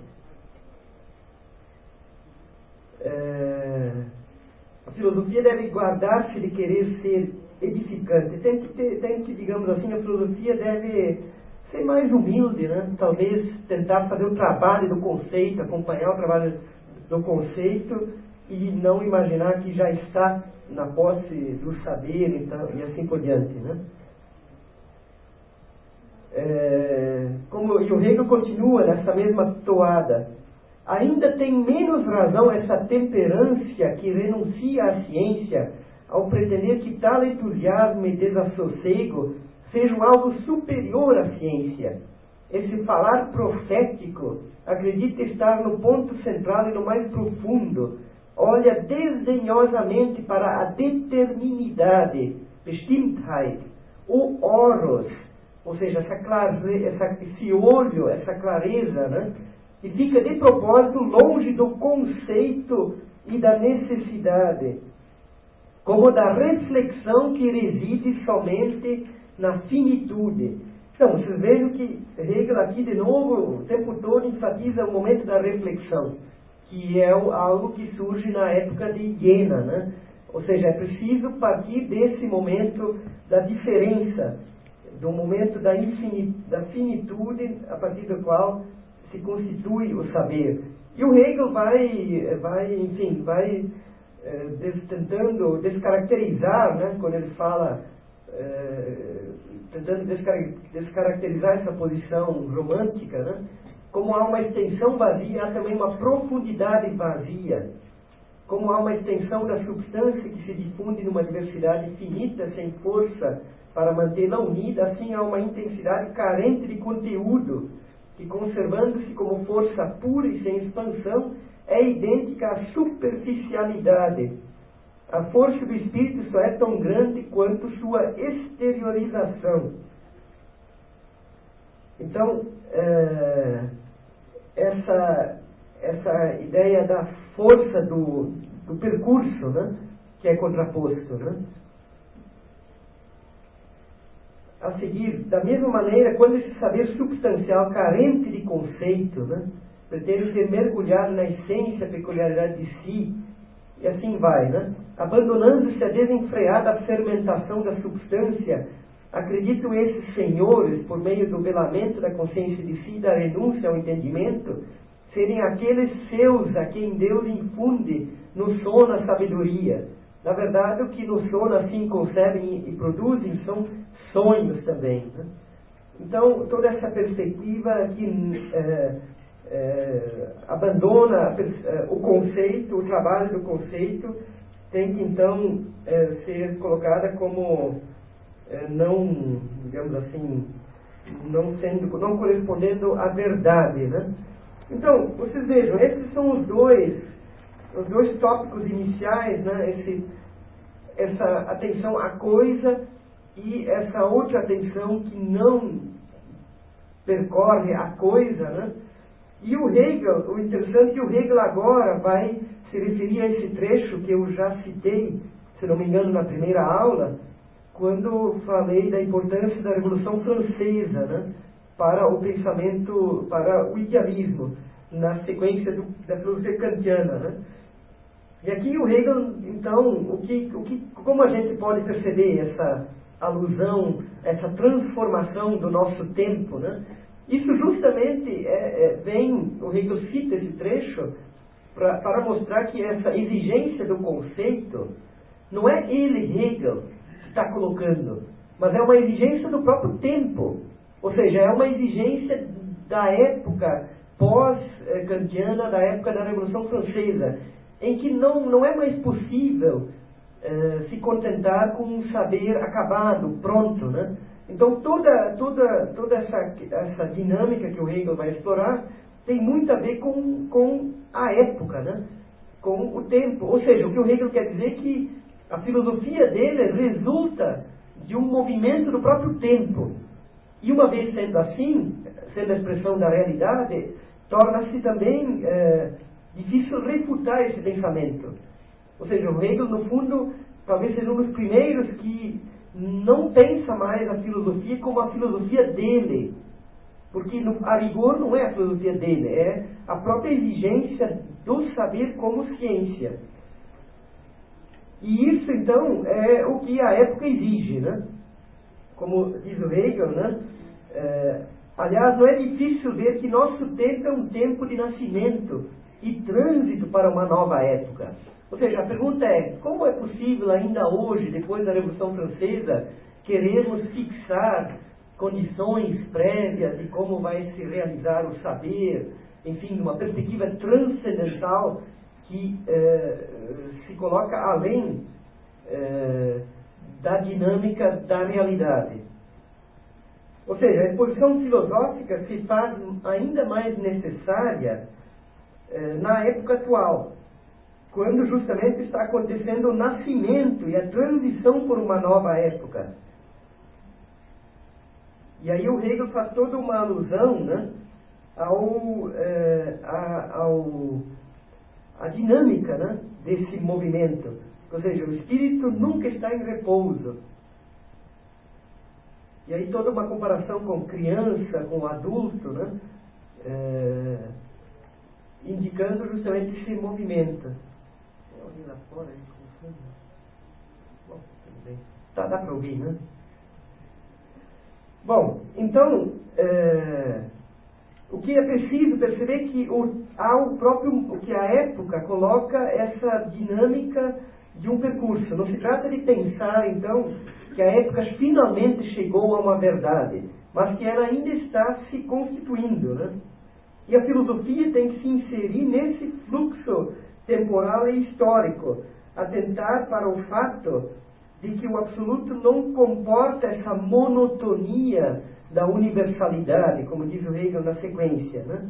A filosofia deve guardar-se de querer ser edificante. Tem que, digamos assim, a filosofia deve ser mais humilde, né? Talvez tentar fazer o trabalho do conceito, acompanhar o trabalho do conceito e não imaginar que já está na posse do saber então, e assim por diante, né? E o Hegel continua nessa mesma toada. Ainda tem menos razão essa temperância que renuncia à ciência ao pretender que tal entusiasmo e desassossego sejam algo superior à ciência. Esse falar profético acredita estar no ponto central e no mais profundo. Olha desdenhosamente para a determinidade, Bestimmtheit, o oros, ou seja, esse olho, essa clareza, né? E fica de propósito longe do conceito e da necessidade, como da reflexão que reside somente na finitude. Então, vocês vejam que Hegel aqui de novo, o tempo todo, enfatiza o momento da reflexão, que é algo que surge na época de Jena, né? Ou seja, é preciso partir desse momento da diferença, do momento da finitude, a partir do qual se constitui o saber. E o Hegel vai tentando descaracterizar, né, quando ele fala, tentando descaracterizar essa posição romântica, né, como há uma extensão vazia, há também uma profundidade vazia. Como há uma extensão da substância que se difunde numa diversidade finita, sem força para mantê-la unida, assim há uma intensidade carente de conteúdo, que conservando-se como força pura e sem expansão, é idêntica à superficialidade. A força do espírito só é tão grande quanto sua exteriorização. Então, essa ideia da força do percurso, né, que é contraposto, né? A seguir, da mesma maneira, quando esse saber substancial carente de conceito, né, pretende ser mergulhado na essência, a peculiaridade de si, e assim vai, né? Abandonando-se a desenfreada fermentação da substância, acreditam esses senhores, por meio do velamento da consciência de si e da renúncia ao entendimento, serem aqueles seus a quem Deus infunde no sono a sabedoria. Na verdade, o que no sono assim concebem e produzem são sonhos também, né? Então, toda essa perspectiva que abandona o conceito, o trabalho do conceito, tem que então ser colocada como não, digamos assim, não correspondendo à verdade, né? Então, vocês vejam, esses são os dois tópicos iniciais, né? Essa atenção à coisa e essa outra atenção que não percorre a coisa, né? E o Hegel, o interessante é que o Hegel agora vai se referir a esse trecho que eu já citei, se não me engano, na primeira aula, quando falei da importância da Revolução Francesa, né, para o pensamento, para o idealismo, na sequência da filosofia kantiana, né? E aqui o Hegel, então, como a gente pode perceber essa alusão, essa transformação do nosso tempo, né? Isso justamente o Hegel cita esse trecho para mostrar que essa exigência do conceito não é ele, Hegel, que está colocando, mas é uma exigência do próprio tempo. Ou seja, é uma exigência da época pós-kantiana, da época da Revolução Francesa, em que não é mais possível se contentar com um saber acabado, pronto, né? Então toda essa dinâmica que o Hegel vai explorar tem muito a ver com a época, né? Com o tempo. Ou seja, o que o Hegel quer dizer é que a filosofia dele resulta de um movimento do próprio tempo. E uma vez sendo assim, sendo a expressão da realidade, torna-se também difícil refutar esse pensamento. Ou seja, o Hegel, no fundo, talvez seja um dos primeiros que não pensa mais a filosofia como a filosofia dele. Porque, a rigor, não é a filosofia dele, é a própria exigência do saber como ciência. E isso, então, é o que a época exige, né? Como diz o Hegel, né? Aliás, não é difícil ver que nosso tempo é um tempo de nascimento e trânsito para uma nova época. Ou seja, a pergunta é, como é possível ainda hoje, depois da Revolução Francesa, queremos fixar condições prévias de como vai se realizar o saber, enfim, uma perspectiva transcendental que se coloca além da dinâmica da realidade. Ou seja, a exposição filosófica se faz ainda mais necessária na época atual, quando justamente está acontecendo o nascimento e a transição por uma nova época. E aí o Hegel faz toda uma alusão, né, à dinâmica, né, desse movimento. Ou seja, o espírito nunca está em repouso. E aí toda uma comparação com criança, com adulto, né, indicando justamente esse movimento. Tem alguém lá fora aí com fundo? Bom, tudo bem. Dá para ouvir, né? Bom, então, o que é preciso perceber é que que a época coloca essa dinâmica de um percurso. Não se trata de pensar, então, que a época finalmente chegou a uma verdade, mas que ela ainda está se constituindo, né? E a filosofia tem que se inserir nesse fluxo temporal e histórico, atentar para o fato de que o absoluto não comporta essa monotonia da universalidade, como diz o Hegel na sequência, né?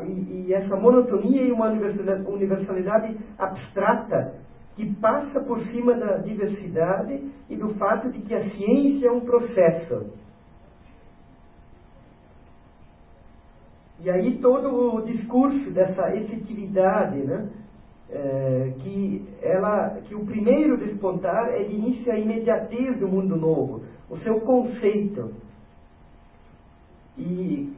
E essa monotonia e uma universalidade abstrata que passa por cima da diversidade e do fato de que a ciência é um processo. E aí todo o discurso dessa efetividade, né? Que o primeiro despontar é de início a imediatez do mundo novo, o seu conceito. E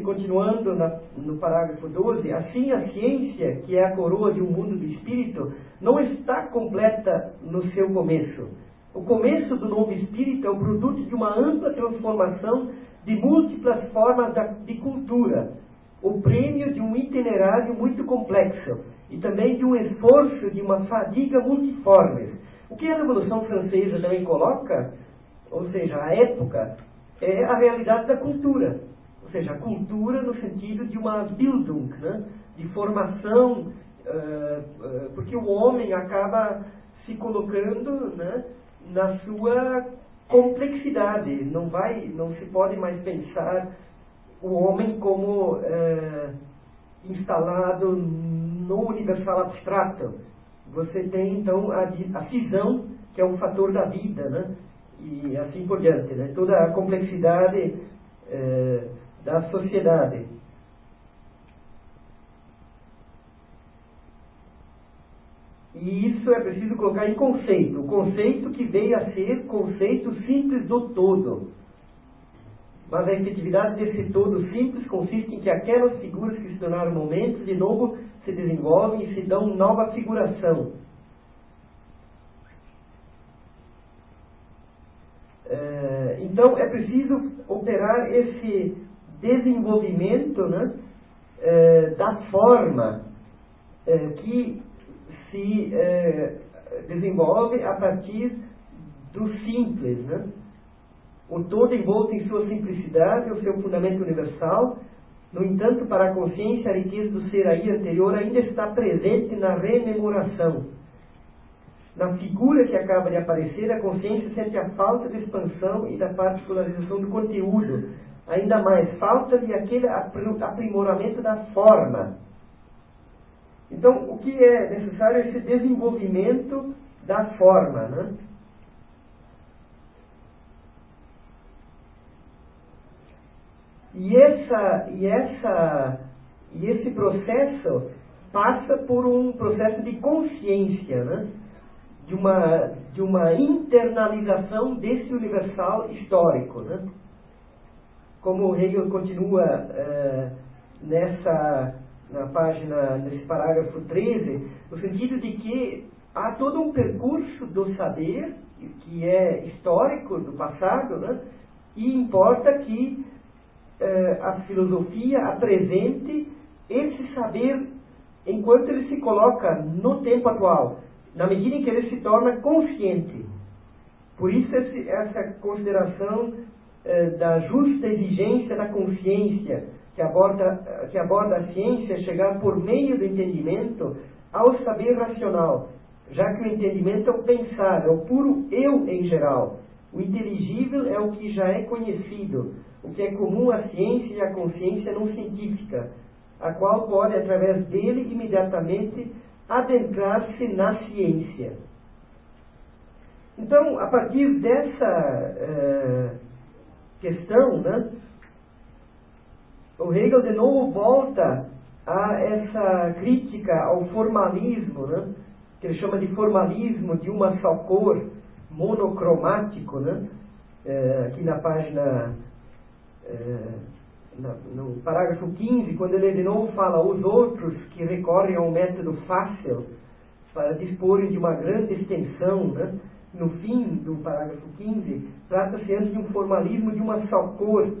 continuando no parágrafo 12, assim a ciência, que é a coroa de um mundo do espírito, não está completa no seu começo. O começo do novo espírito é o produto de uma ampla transformação de múltiplas formas de cultura, o prêmio de um itinerário muito complexo e também de um esforço de uma fadiga multiforme. O que a Revolução Francesa também coloca, ou seja, a época, é a realidade da cultura. Ou seja, a cultura no sentido de uma Bildung, né? De formação, porque o homem acaba se colocando, né, na sua complexidade. Não se pode mais pensar o homem como instalado no universal abstrato. Você tem, então, a cisão, que é um fator da vida, né? E assim por diante, né? Toda a complexidade da sociedade. E isso é preciso colocar em conceito. O conceito que veio a ser conceito simples do todo. Mas a efetividade desse todo simples consiste em que aquelas figuras que se tornaram momentos, de novo, se desenvolvem e se dão nova figuração. Então, é preciso operar esse desenvolvimento, né, da forma que se desenvolve a partir do simples, né? O todo envolto em sua simplicidade, o seu fundamento universal. No entanto, para a consciência, a riqueza do ser aí anterior ainda está presente na rememoração. Na figura que acaba de aparecer, a consciência sente a falta de expansão e da particularização do conteúdo. Ainda mais, falta-lhe aquele aprimoramento da forma. Então, o que é necessário é esse desenvolvimento da forma, né? E esse processo passa por um processo de consciência, né? De uma internalização desse universal histórico, né? Como Hegel continua nesse parágrafo 13, no sentido de que há todo um percurso do saber, que é histórico, do passado, né? E importa que a filosofia apresente esse saber enquanto ele se coloca no tempo atual, na medida em que ele se torna consciente. Por isso essa consideração da justa exigência da consciência, que aborda a ciência, chegar por meio do entendimento ao saber racional, já que o entendimento é o pensar, é o puro eu em geral. O inteligível é o que já é conhecido, o que é comum à ciência e à consciência não científica, a qual pode, através dele, imediatamente adentrar-se na ciência. Então, a partir dessa questão, né, o Hegel de novo volta a essa crítica ao formalismo, né, que ele chama de formalismo de uma só cor, monocromático, né, aqui na página, no parágrafo 15, quando ele de novo fala os outros que recorrem ao método fácil para disporem de uma grande extensão, né, no fim do parágrafo 15, trata-se antes de um formalismo de uma só cor,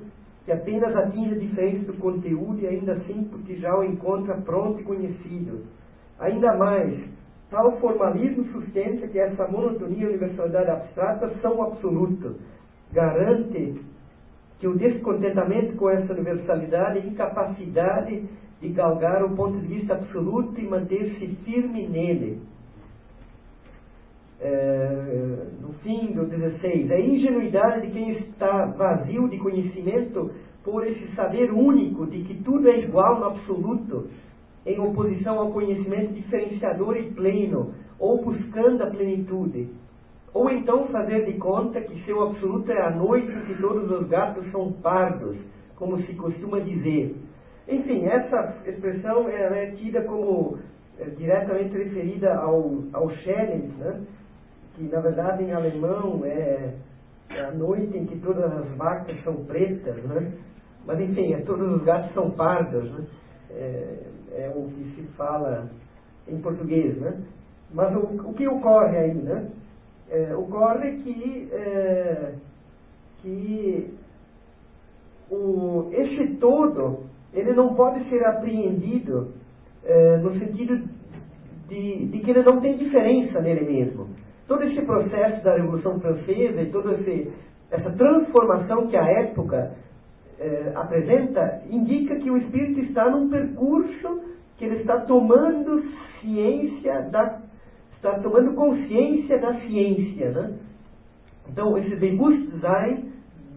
que apenas atinge a diferença do conteúdo e ainda assim porque já o encontra pronto e conhecido. Ainda mais, tal formalismo sustenta que essa monotonia e universalidade abstrata são o absoluto. Garante que o descontentamento com essa universalidade e incapacidade de galgar o ponto de vista absoluto e manter-se firme nele. No fim do 16, a ingenuidade de quem está vazio de conhecimento por esse saber único de que tudo é igual no absoluto, em oposição ao conhecimento diferenciador e pleno, ou buscando a plenitude. Ou então fazer de conta que seu absoluto é a noite em que todos os gatos são pardos, como se costuma dizer. Enfim, essa expressão é tida como diretamente referida ao Schelling, né? Que na verdade em alemão é a noite em que todas as vacas são pretas, né? Mas enfim, todos os gatos são pardos, né? É o que se fala em português, né? Mas o que ocorre aí, né? Ocorre que esse todo, ele não pode ser apreendido no sentido de que ele não tem diferença nele mesmo. Todo esse processo da Revolução Francesa e toda essa transformação que a época apresenta, indica que o espírito está num percurso que ele está tomando está tomando consciência da ciência, né? Então, esse Bewusstsein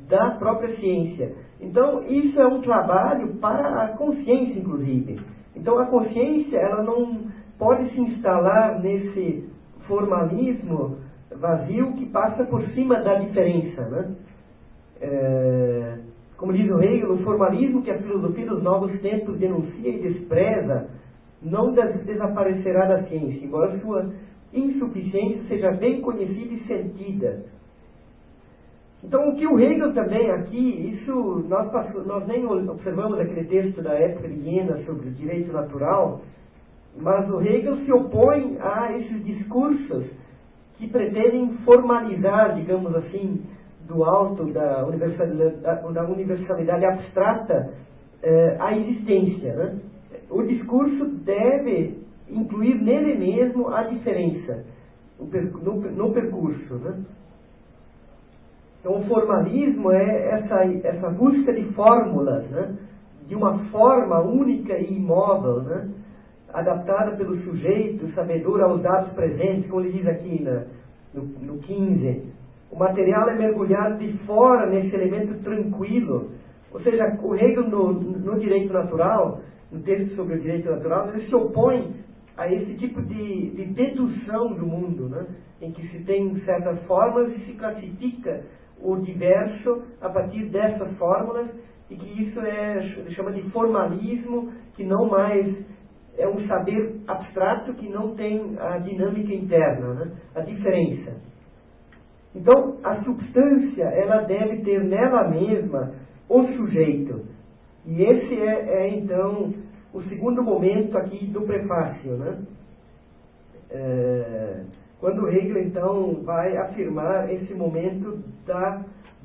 da própria ciência. Então, isso é um trabalho para a consciência, inclusive. Então, a consciência, ela não pode se instalar nesse formalismo vazio que passa por cima da diferença, né? Como diz o Hegel, o formalismo que a filosofia dos novos tempos denuncia e despreza não desaparecerá da ciência, embora sua insuficiência seja bem conhecida e sentida. Então, o que o Hegel também aqui, isso nós nem observamos aquele texto da época de Viena sobre o direito natural, mas o Hegel se opõe a esses discursos que pretendem formalizar, digamos assim, do alto da universalidade abstrata a existência, né? O discurso deve incluir nele mesmo a diferença no percurso, né? Então, o formalismo é essa busca de fórmulas, né? De uma forma única e imóvel, né? Adaptada pelo sujeito, sabedor aos dados presentes, como ele diz aqui no 15. O material é mergulhado de fora nesse elemento tranquilo. Ou seja, o Hegel no direito natural, no texto sobre o direito natural, ele se opõe a esse tipo de dedução do mundo, né? Em que se tem certas fórmulas e se classifica o diverso a partir dessas fórmulas, e que isso ele chama de formalismo, que não mais é um saber abstrato que não tem a dinâmica interna, né? A diferença. Então, a substância, ela deve ter nela mesma o sujeito. E esse então, o segundo momento aqui do prefácio, né? Quando Hegel, então, vai afirmar esse momento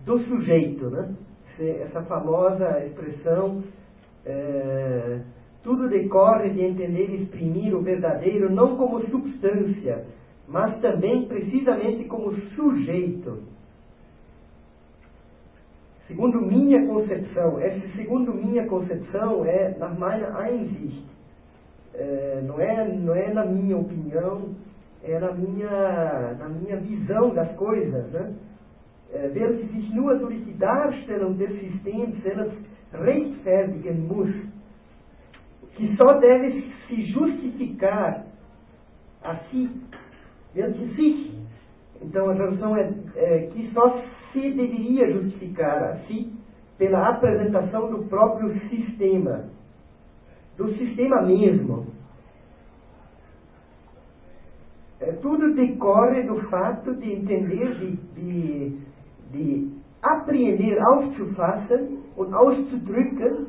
do sujeito, né? Essa famosa expressão, tudo decorre de entender e exprimir o verdadeiro não como substância, mas também precisamente como sujeito. Segundo minha concepção, segundo minha concepção é nach meiner Einsicht, não é na minha opinião, é na minha visão das coisas, né? Welche sich nur durch die Darstellung des Systems selbst rechtfertigen muss, que só deve se justificar a si, welche sich, então a tradução que só se deveria justificar a si pela apresentação do próprio sistema, do sistema mesmo. Tudo decorre do fato de entender, de apreender, auszufassen und auszudrücken,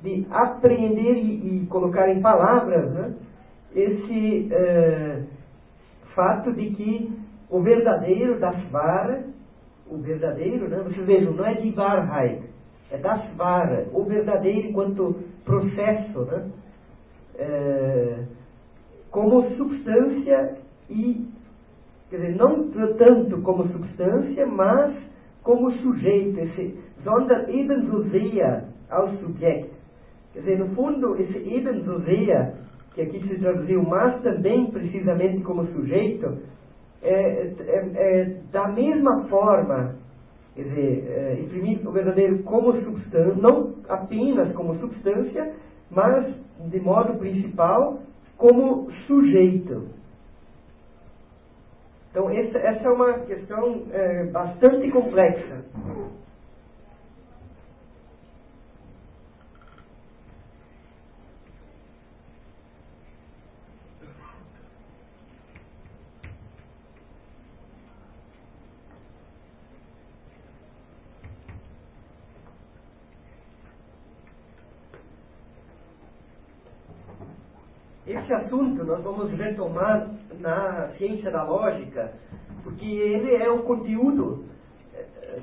de apreender e colocar em palavras, né, esse fato de que o verdadeiro, das Wahre, o verdadeiro, né, vocês vejam, não é de Wahrheit, é das Wahre, o verdadeiro enquanto processo, né, como substância e, quer dizer, não tanto como substância, mas como sujeito, sondern ebenso sehr als Subjekt. Quer dizer, no fundo, esse ebenso sehr, que aqui se traduziu, mas também precisamente como sujeito, da mesma forma, quer dizer, imprimir o verdadeiro como substância, não apenas como substância, mas de modo principal como sujeito. Então, essa é uma questão bastante complexa. Esse assunto nós vamos retomar na ciência da lógica, porque ele é o conteúdo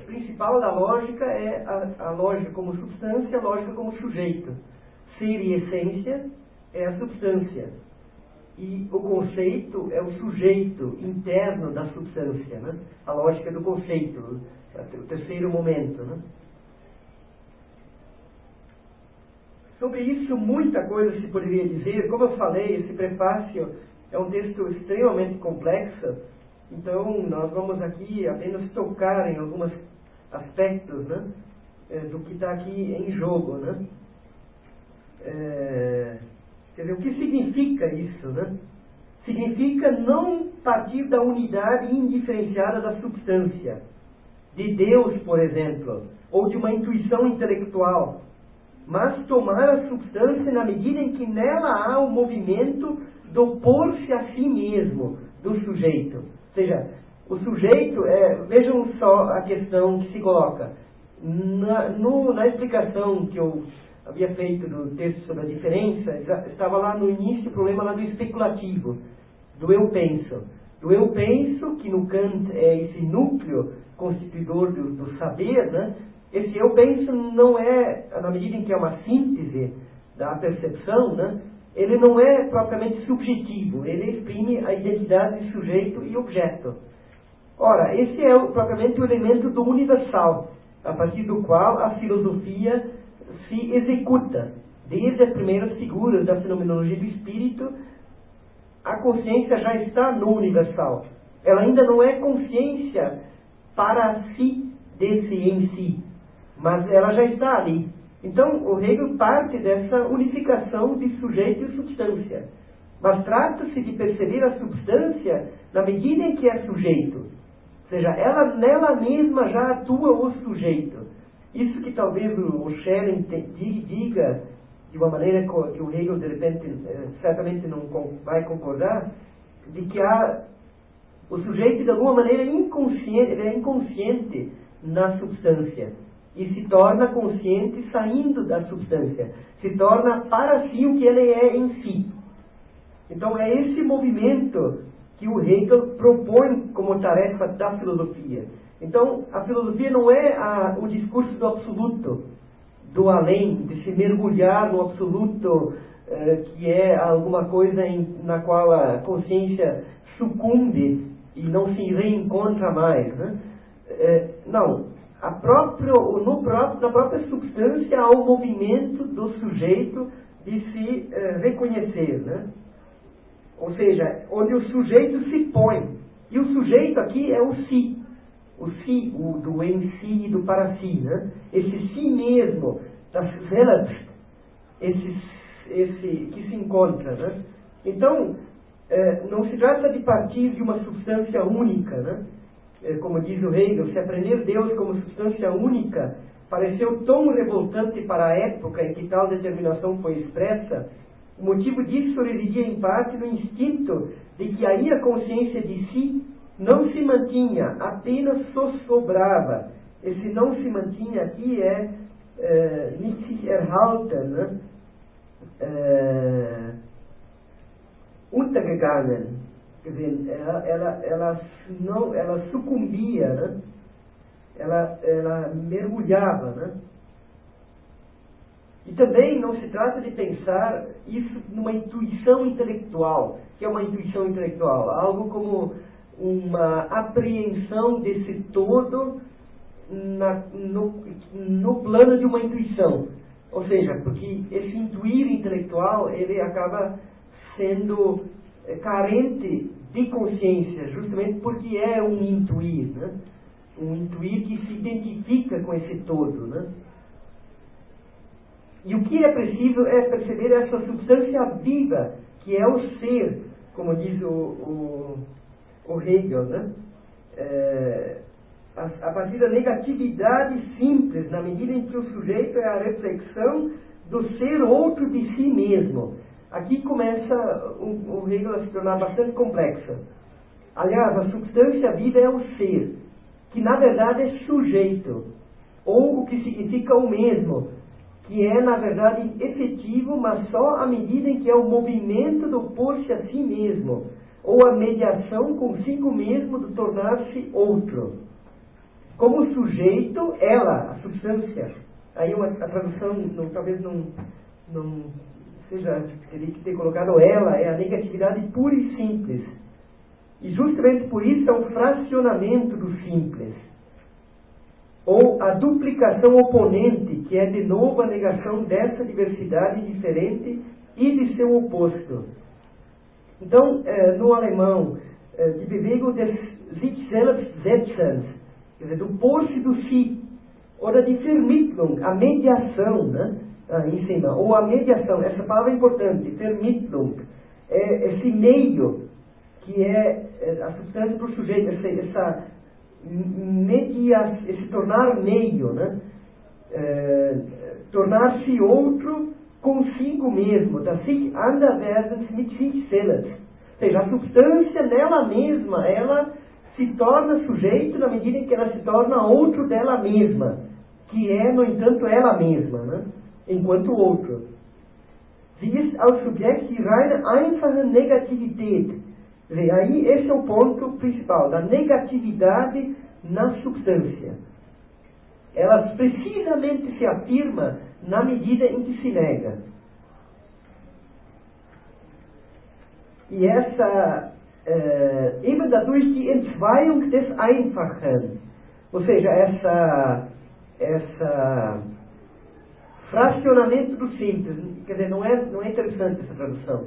principal da lógica, é a lógica como substância, a lógica como sujeito. Ser e essência é a substância. E o conceito é o sujeito interno da substância, né? A lógica do conceito, o terceiro momento, né? Sobre isso, muita coisa se poderia dizer. Como eu falei, esse prefácio é um texto extremamente complexo, então nós vamos aqui apenas tocar em alguns aspectos, né, do que está aqui em jogo, né? Quer dizer, o que significa isso, né? Significa não partir da unidade indiferenciada da substância, de Deus, por exemplo, ou de uma intuição intelectual, mas tomar a substância na medida em que nela há o movimento do pôr-se a si mesmo do sujeito. Ou seja, o sujeito, vejam só a questão que se coloca. Na explicação que eu havia feito do texto sobre a diferença, estava lá no início o problema lá do especulativo, do eu penso. Do eu penso, que no Kant é esse núcleo constituidor do saber, né? Esse eu penso não é, na medida em que é uma síntese da percepção, né? Ele não é propriamente subjetivo, ele exprime a identidade de sujeito e objeto. Ora, esse é propriamente o elemento do universal, a partir do qual a filosofia se executa. Desde as primeiras figuras da fenomenologia do espírito, a consciência já está no universal. Ela ainda não é consciência para si, desse em si, mas ela já está ali. Então, o Hegel parte dessa unificação de sujeito e substância. Mas trata-se de perceber a substância na medida em que é sujeito. Ou seja, ela nela mesma já atua o sujeito. Isso que talvez o Schelling diga de uma maneira que o Hegel, de repente, certamente não vai concordar, de que o sujeito, de alguma maneira, ele é inconsciente na substância e se torna consciente saindo da substância. Se torna para si o que ele é em si. Então, é esse movimento que o Hegel propõe como tarefa da filosofia. Então, a filosofia não é o discurso do absoluto, do além, de se mergulhar no absoluto, que é alguma coisa na qual a consciência sucumbe e não se reencontra mais, né? Não. Na própria substância há o movimento do sujeito de se reconhecer, né? Ou seja, onde o sujeito se põe. E o sujeito aqui é o si. O si, o do em si e do para si, né? Esse si mesmo, das Selbst, esse que se encontra, né? Então, não se trata de partir de uma substância única, né? Como diz o Hegel, se aprender Deus como substância única pareceu tão revoltante para a época em que tal determinação foi expressa, o motivo disso residia em parte no instinto de que aí a consciência de si não se mantinha, apenas sossobrava. Esse não se mantinha aqui nicht sich erhalten, né? Untergegangen. Quer dizer, ela sucumbia, né? Ela mergulhava, né? E também não se trata de pensar isso numa intuição intelectual, que é uma intuição intelectual, algo como uma apreensão desse todo no plano de uma intuição. Ou seja, porque esse intuir intelectual, ele acaba sendo carente de consciência, justamente porque é um intuir, né? Um intuir que se identifica com esse todo, né? E o que é preciso é perceber essa substância viva, que é o ser, como diz o Hegel, né? A partir da negatividade simples, na medida em que o sujeito é a reflexão do ser outro de si mesmo. Aqui começa o Hegel a se tornar bastante complexo. Aliás, a substância viva é o ser, que na verdade é sujeito, ou o que significa o mesmo, que é na verdade efetivo, mas só à medida em que é o movimento do pôr-se a si mesmo, ou a mediação consigo mesmo do tornar-se outro. Como sujeito, ela, a substância. Aí a tradução talvez não seja, teria que ter colocado ela, é a negatividade pura e simples. E justamente por isso é um fracionamento do simples. Ou a duplicação oponente, que é de novo a negação dessa diversidade diferente e de seu oposto. Então, no alemão, die Bewegung des sich selbst Setzens, quer dizer, do pôr-se do si, ou da die Vermittlung, a mediação, né? Em cima, ou a mediação, essa palavra é importante, Vermittlung, esse meio, que é a substância para o sujeito, esse tornar meio, né? Tornar-se outro consigo mesmo, das sich anderwerdens mit sich selbst. Ou seja, a substância nela mesma, ela se torna sujeito na medida em que ela se torna outro dela mesma, que é, no entanto, ela mesma, né? Enquanto outro. Sie ist als Subjekt die reine einfache Negativität. Aí esse é o ponto principal, da negatividade na substância. Ela precisamente se afirma na medida em que se nega. E essa, eben dadurch die Entzweiung des Einfachen, ou seja, essa fracionamento do simples, quer dizer, não é interessante essa tradução,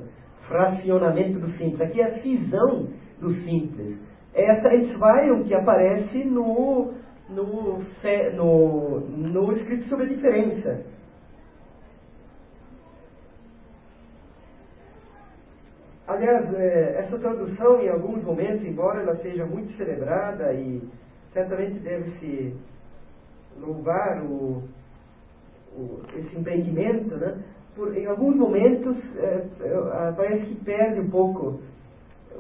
fracionamento do simples, aqui é a cisão do simples, é essa Entzweiung que aparece no escrito sobre a diferença. Aliás, essa tradução, em alguns momentos, embora ela seja muito celebrada e certamente deve-se louvar esse empreendimento, né? Em alguns momentos parece que perde um pouco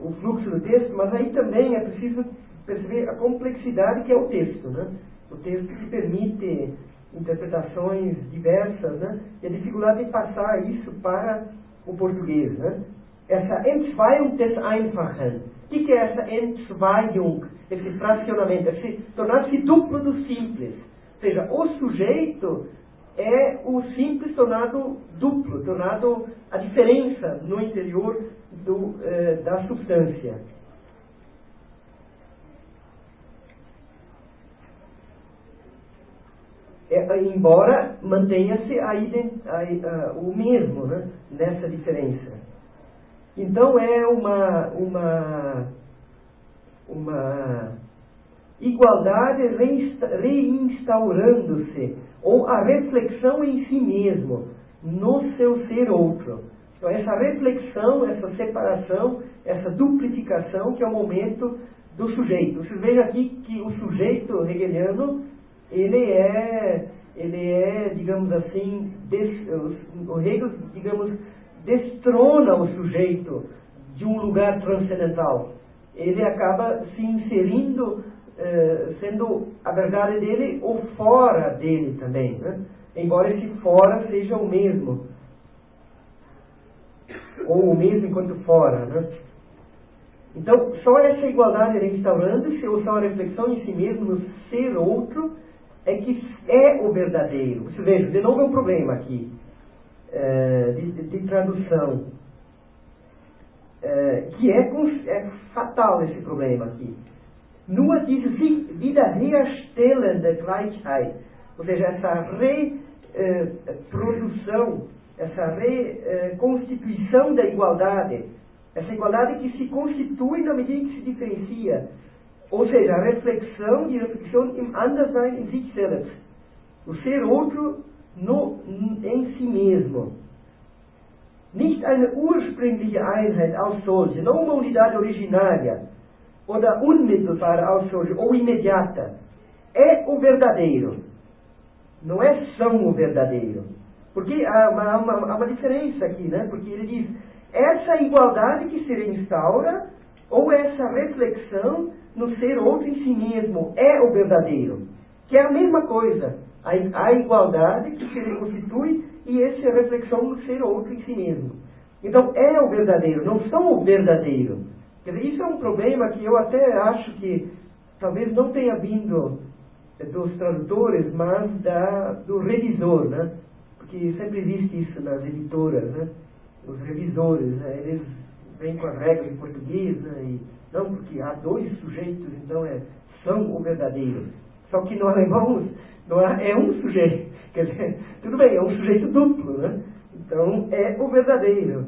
o fluxo do texto, mas aí também é preciso perceber a complexidade que é o texto, né? O texto que permite interpretações diversas, né? E a dificuldade de passar isso para o português, né? Essa Entzweiung des Einfachen. O que é essa Entzweiung? Esse fracionamento, esse tornar-se duplo do simples. Ou seja, o sujeito é o simples tornado duplo, tornado a diferença no interior da substância. Embora mantenha-se o mesmo, né, nessa diferença. Então é uma igualdade reinstaurando-se, ou a reflexão em si mesmo, no seu ser outro. Então essa reflexão, essa separação, essa duplificação que é o momento do sujeito. Você veja aqui que o sujeito hegeliano, ele é, digamos assim, o Hegel, digamos, destrona o sujeito de um lugar transcendental. Ele acaba se inserindo, sendo a verdade dele ou fora dele também, né? Embora esse fora seja o mesmo, ou o mesmo enquanto fora, né? Então, só essa igualdade restaurando-se, ou só a reflexão em si mesmo, no ser outro, é que é o verdadeiro. Você veja, de novo é um problema aqui, de tradução, que é fatal esse problema aqui. Nur diese sich wiederherstellende Gleichheit, ou seja, essa reprodução, essa reconstituição da igualdade, essa igualdade que se constitui na medida em que se diferencia, ou seja, a reflexão im Anderssein in sich selbst, o ser outro em si mesmo. Nicht eine ursprüngliche Einheit aus solche, não uma unidade originária, oder unmittelbare aus solche, ou imediata. É o verdadeiro. Não é são o verdadeiro. Porque há uma diferença aqui, né? Porque ele diz, essa igualdade que se reinstaura, ou essa reflexão no ser outro em si mesmo, é o verdadeiro. Que é a mesma coisa. A igualdade que se reconstitui e essa reflexão no ser outro em si mesmo. Então, é o verdadeiro, não são o verdadeiro. Quer dizer, isso é um problema que eu até acho que talvez não tenha vindo dos tradutores, mas do revisor, né? Porque sempre existe isso nas editoras, né? Os revisores, né? Eles vêm com as regras em português, né? E, não, porque há dois sujeitos, então são o verdadeiro. Só que no alemão Não é um sujeito. Quer dizer, tudo bem, é um sujeito duplo, né? Então, é o verdadeiro.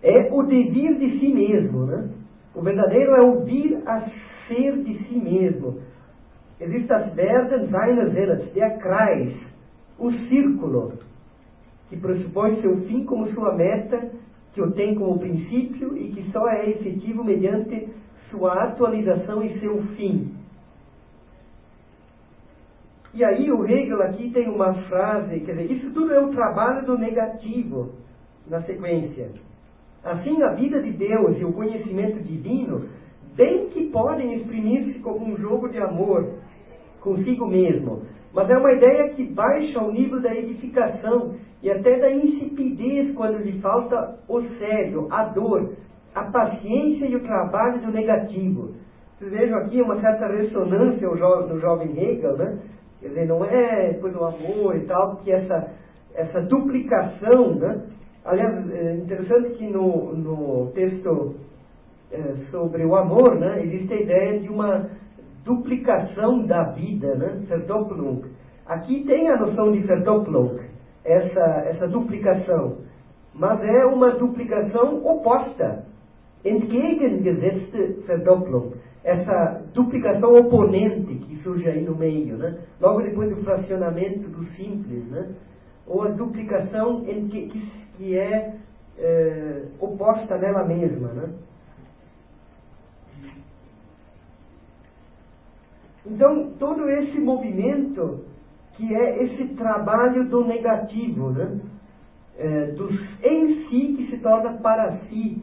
É o devir de si mesmo, né? O verdadeiro é o vir a ser de si mesmo. Existe das Werden seiner Selbst, der Kreis, o círculo, que pressupõe seu fim como sua meta, que o tem como princípio e que só é efetivo mediante sua atualização e seu fim. E aí o Hegel aqui tem uma frase, quer dizer, isso tudo é o trabalho do negativo, na sequência. Assim, a vida de Deus e o conhecimento divino, bem que podem exprimir-se como um jogo de amor consigo mesmo, mas é uma ideia que baixa ao nível da edificação e até da insipidez quando lhe falta o sério, a dor, a paciência e o trabalho do negativo. Vocês vejam aqui uma certa ressonância no jovem Hegel, né? Quer dizer, não é depois do amor e tal, porque essa duplicação, né? Aliás, é interessante que no texto sobre o amor, né, existe a ideia de uma duplicação da vida, né? Verdoppelung. Aqui tem a noção de Verdoppelung, essa duplicação, mas é uma duplicação oposta, entgegengesetzte Verdoppelung, essa duplicação oponente que surge aí no meio, né? Logo depois do fracionamento do simples, né? Ou a duplicação que é oposta nela mesma, né? Então, todo esse movimento, que é esse trabalho do negativo, né? Do em si que se torna para si,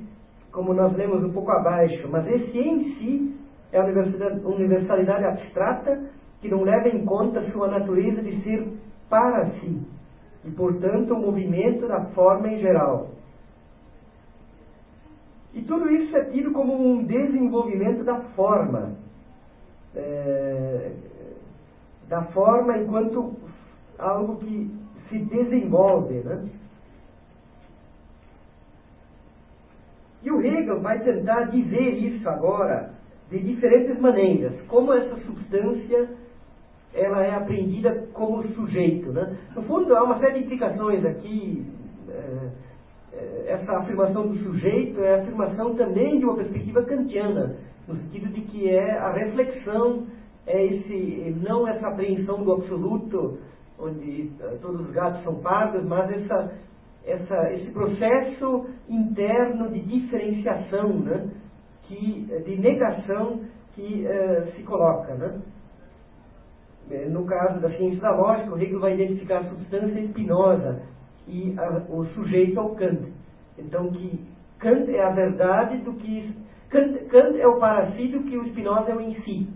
como nós lemos um pouco abaixo, mas esse em si é a universalidade abstrata que não leva em conta sua natureza de ser para si, e, portanto, o movimento da forma em geral. E tudo isso é tido como um desenvolvimento da forma. Da forma enquanto algo que se desenvolve, né? E o Hegel vai tentar dizer isso agora de diferentes maneiras, como essa substância ela é apreendida como sujeito, né? No fundo, há uma série de implicações aqui. Essa afirmação do sujeito é a afirmação também de uma perspectiva kantiana, no sentido de que é a reflexão, não essa apreensão do absoluto, onde todos os gatos são pardos, mas esse processo interno de diferenciação, né? De negação que se coloca, né? No caso da ciência da lógica, o Hegel vai identificar a substância espinosa e o sujeito ao Kant. Então, que Kant é a verdade do que... Kant é o para si do que o Spinoza é o em si.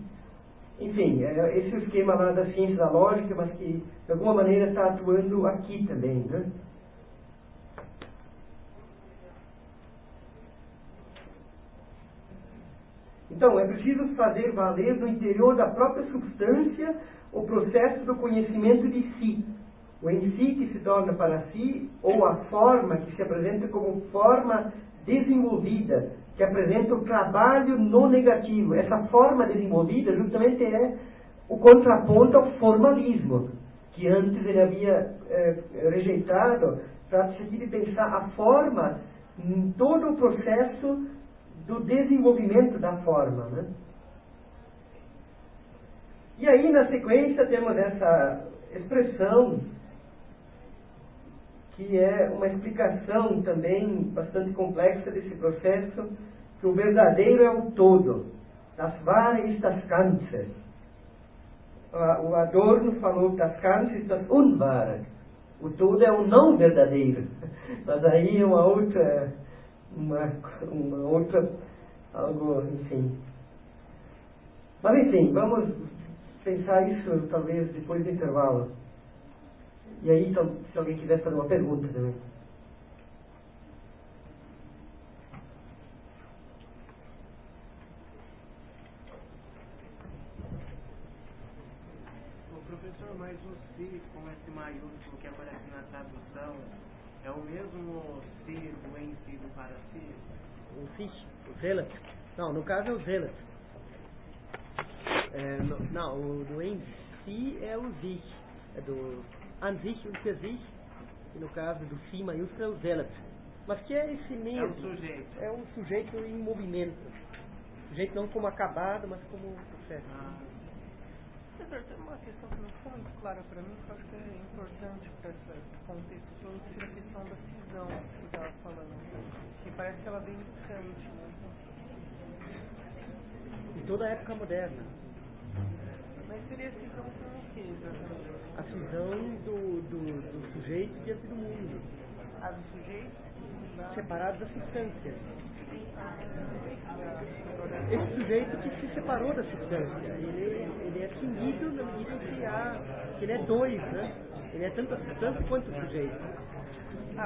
Enfim, esse é o esquema lá da ciência da lógica, mas que, de alguma maneira, está atuando aqui também, né? Então, é preciso fazer valer no interior da própria substância o processo do conhecimento de si. O em si que se torna para si, ou a forma que se apresenta como forma desenvolvida, que apresenta o trabalho no negativo. Essa forma desenvolvida justamente é o contraponto ao formalismo, que antes ele havia rejeitado, para conseguir pensar a forma em todo o processo do desenvolvimento da forma, né? E aí, na sequência, temos essa expressão que é uma explicação também bastante complexa desse processo, que o verdadeiro é o todo. Das Wahre ist das Ganze. O Adorno falou das Ganze ist das Unwahre. O todo é o não verdadeiro. Mas aí é uma outra, algo, enfim. Mas enfim, vamos pensar isso talvez depois do intervalo. E aí, se alguém quiser fazer uma pergunta também.
Professor, mas o si, com esse maiúsculo que aparece na tradução, é o mesmo si do em si do para si?
O si, o zelat. Não, no caso é o zelat. Não, o do em si
si é o sich, é do an sich und für sich, e no caso do si maiúsculo é o selbst. Mas que é esse mesmo? É um sujeito em movimento. Sujeito não como acabado, mas como processo.
Professor, tem uma questão que não ficou muito clara para mim, que eu acho que é importante para esse contexto todo, que é a questão da cisão que você estava falando. Que parece que ela vem do Kant, né?
De toda a época moderna.
Mas seria cisão com o que exatamente?
A cisão do sujeito diante do mundo.
A do sujeito?
Separado da substância. Esse sujeito que se separou da substância, ele é fingido na medida em que ele é dois, né? Ele é tanto a substância quanto o sujeito.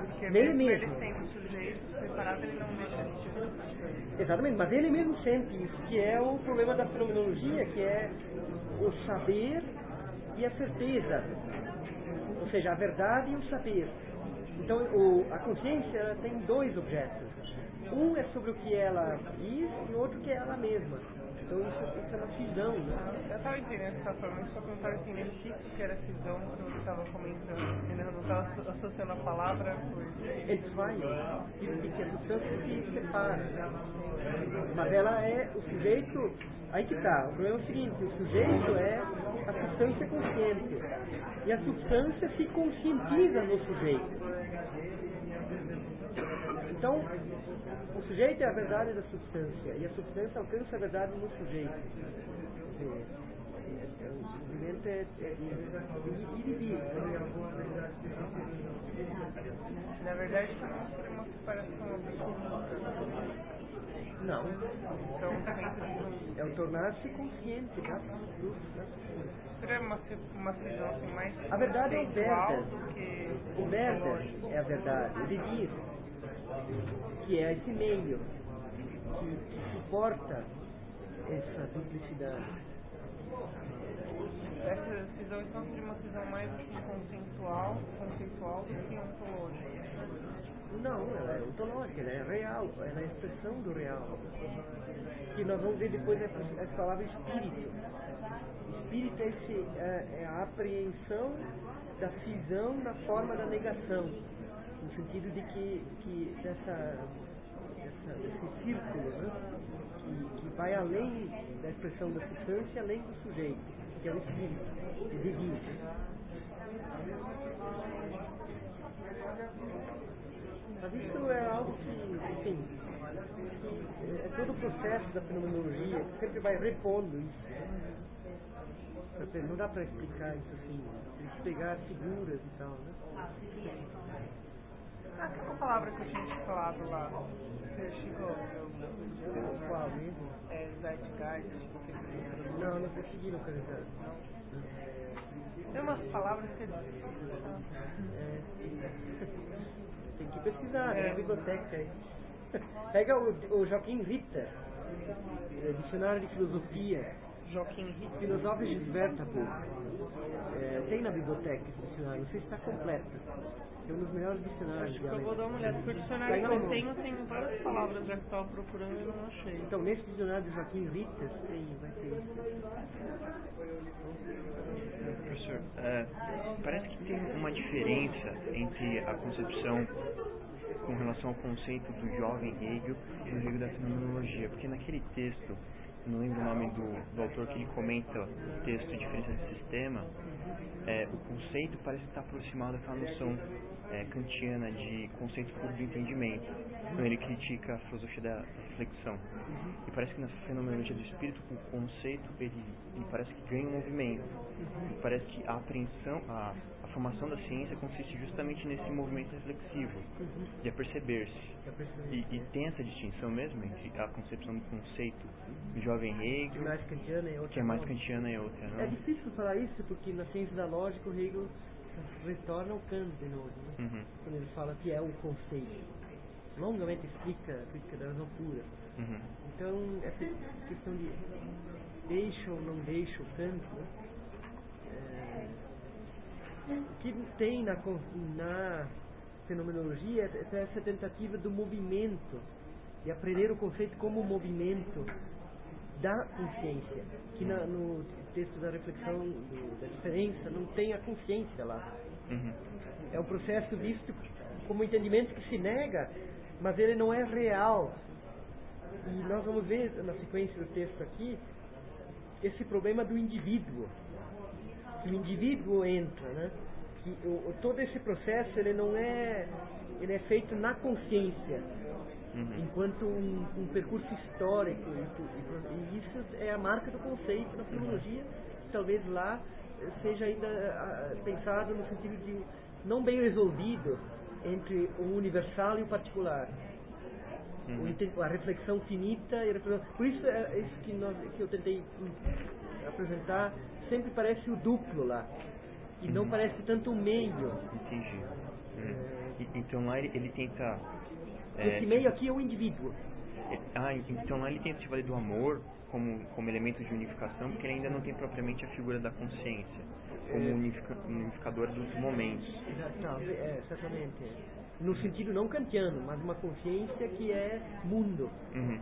Porque
nele mesmo.
Ele sendo o sujeito separado, ele não deixa de ser substância.
Exatamente, mas ele mesmo sente isso, que é o problema da fenomenologia, que é o saber e a certeza. Ou seja, a verdade e o saber. Então, a consciência ela tem dois objetos. Um é sobre o que ela diz e outro que é ela mesma. Então, isso é uma cisão, né?
Eu estava entendendo o que você estava falando, só que eu não estava entendendo o que era cisão que você estava comentando. Eu não estava associando a palavra por...
Entweihen, que a substância se separa. Mas ela é o sujeito... Aí que está, o problema é o seguinte, o sujeito é a substância consciente. E a substância se conscientiza no sujeito. Então, o sujeito é a verdade da substância, e a substância alcança a verdade no sujeito. O movimento é de ir e vir.
Na verdade, isso é uma separação absoluta.
Não.
Então, sempre
é o tornar-se consciente da
seria uma cisão assim, mais
a verdade é o Werder.
do que
o Werder é a verdade. Ele diz que é esse meio que suporta essa duplicidade.
Essa cisão então seria uma cisão mais assim, conceitual do que ontológica.
Não, ela é ontológica, ela é real, ela é a expressão do real. Que nós vamos ver depois essa palavra espírito. Espírito é a apreensão da cisão na forma da negação. No sentido de que desse círculo, né? que vai além da expressão da substância, além do sujeito, que é o espírito, é divino. Mas isso é algo que, enfim, é todo o processo da fenomenologia que sempre vai repondo isso. Não dá para explicar isso assim, tem que pegar figuras e tal, né?
Aquela palavra que eu tinha te falado lá, você chegou
qual mesmo?
É Zeitgeist.
Não consegui localizar.
Tem umas palavras que
tem que pesquisar, na biblioteca aí. Pega o Joaquim Ritter, dicionário de filosofia.
Joaquim Ritter.
Philosophisches Wörterbuch. Tem na biblioteca esse dicionário, não sei se está completo. É um dos melhores dicionários.
Eu vou dar uma olhada, porque o dicionário que eu tenho tem várias palavras já que eu estava procurando e não achei.
Então, nesse dicionário do Joaquim Ritter vai ter isso.
Professor, parece que tem uma diferença entre a concepção com relação ao conceito do jovem Hegel e do Hegel da fenomenologia, porque naquele texto, não lembro o nome do autor que ele comenta o texto Diferença de Sistema, o conceito parece estar aproximado daquela noção kantiana de conceito puro do entendimento, quando ele critica a filosofia da reflexão. E parece que na fenomenologia do espírito, o conceito ele parece que ganha um movimento. E parece que a apreensão, a formação da ciência consiste justamente nesse movimento reflexivo, de aperceber-se. E tem essa distinção mesmo entre a concepção do conceito do jovem Hegel, que é mais kantiana e outra, não?
É difícil falar isso porque na ciência da lógica o Hegel retorna ao Kant de novo, né? Quando ele fala que é o conceito. Longamente explica a crítica da razão pura. Então, essa questão de deixa ou não deixa o Kant, né? O que tem na fenomenologia é essa tentativa do movimento, de aprender o conceito como movimento da consciência, que no texto da reflexão da diferença não tem a consciência lá. É um processo visto como um entendimento que se nega, mas ele não é real. E nós vamos ver na sequência do texto aqui esse problema do indivíduo. Que o indivíduo entra, né? Que todo esse processo ele é feito na consciência, enquanto um percurso histórico, e isso é a marca do conceito na filologia, que talvez lá seja ainda pensado no sentido de não bem resolvido entre o universal e o particular. A reflexão finita e a reflexão... Por isso é isso que eu tentei apresentar, sempre parece o duplo lá e não parece tanto o meio.
Entendi. Então lá ele tenta...
Esse meio aqui é o indivíduo.
Então lá ele tenta se valer do amor como elemento de unificação, porque ele ainda não tem propriamente a figura da consciência como unificador dos momentos.
Exatamente. No sentido não kantiano, mas uma consciência que é mundo.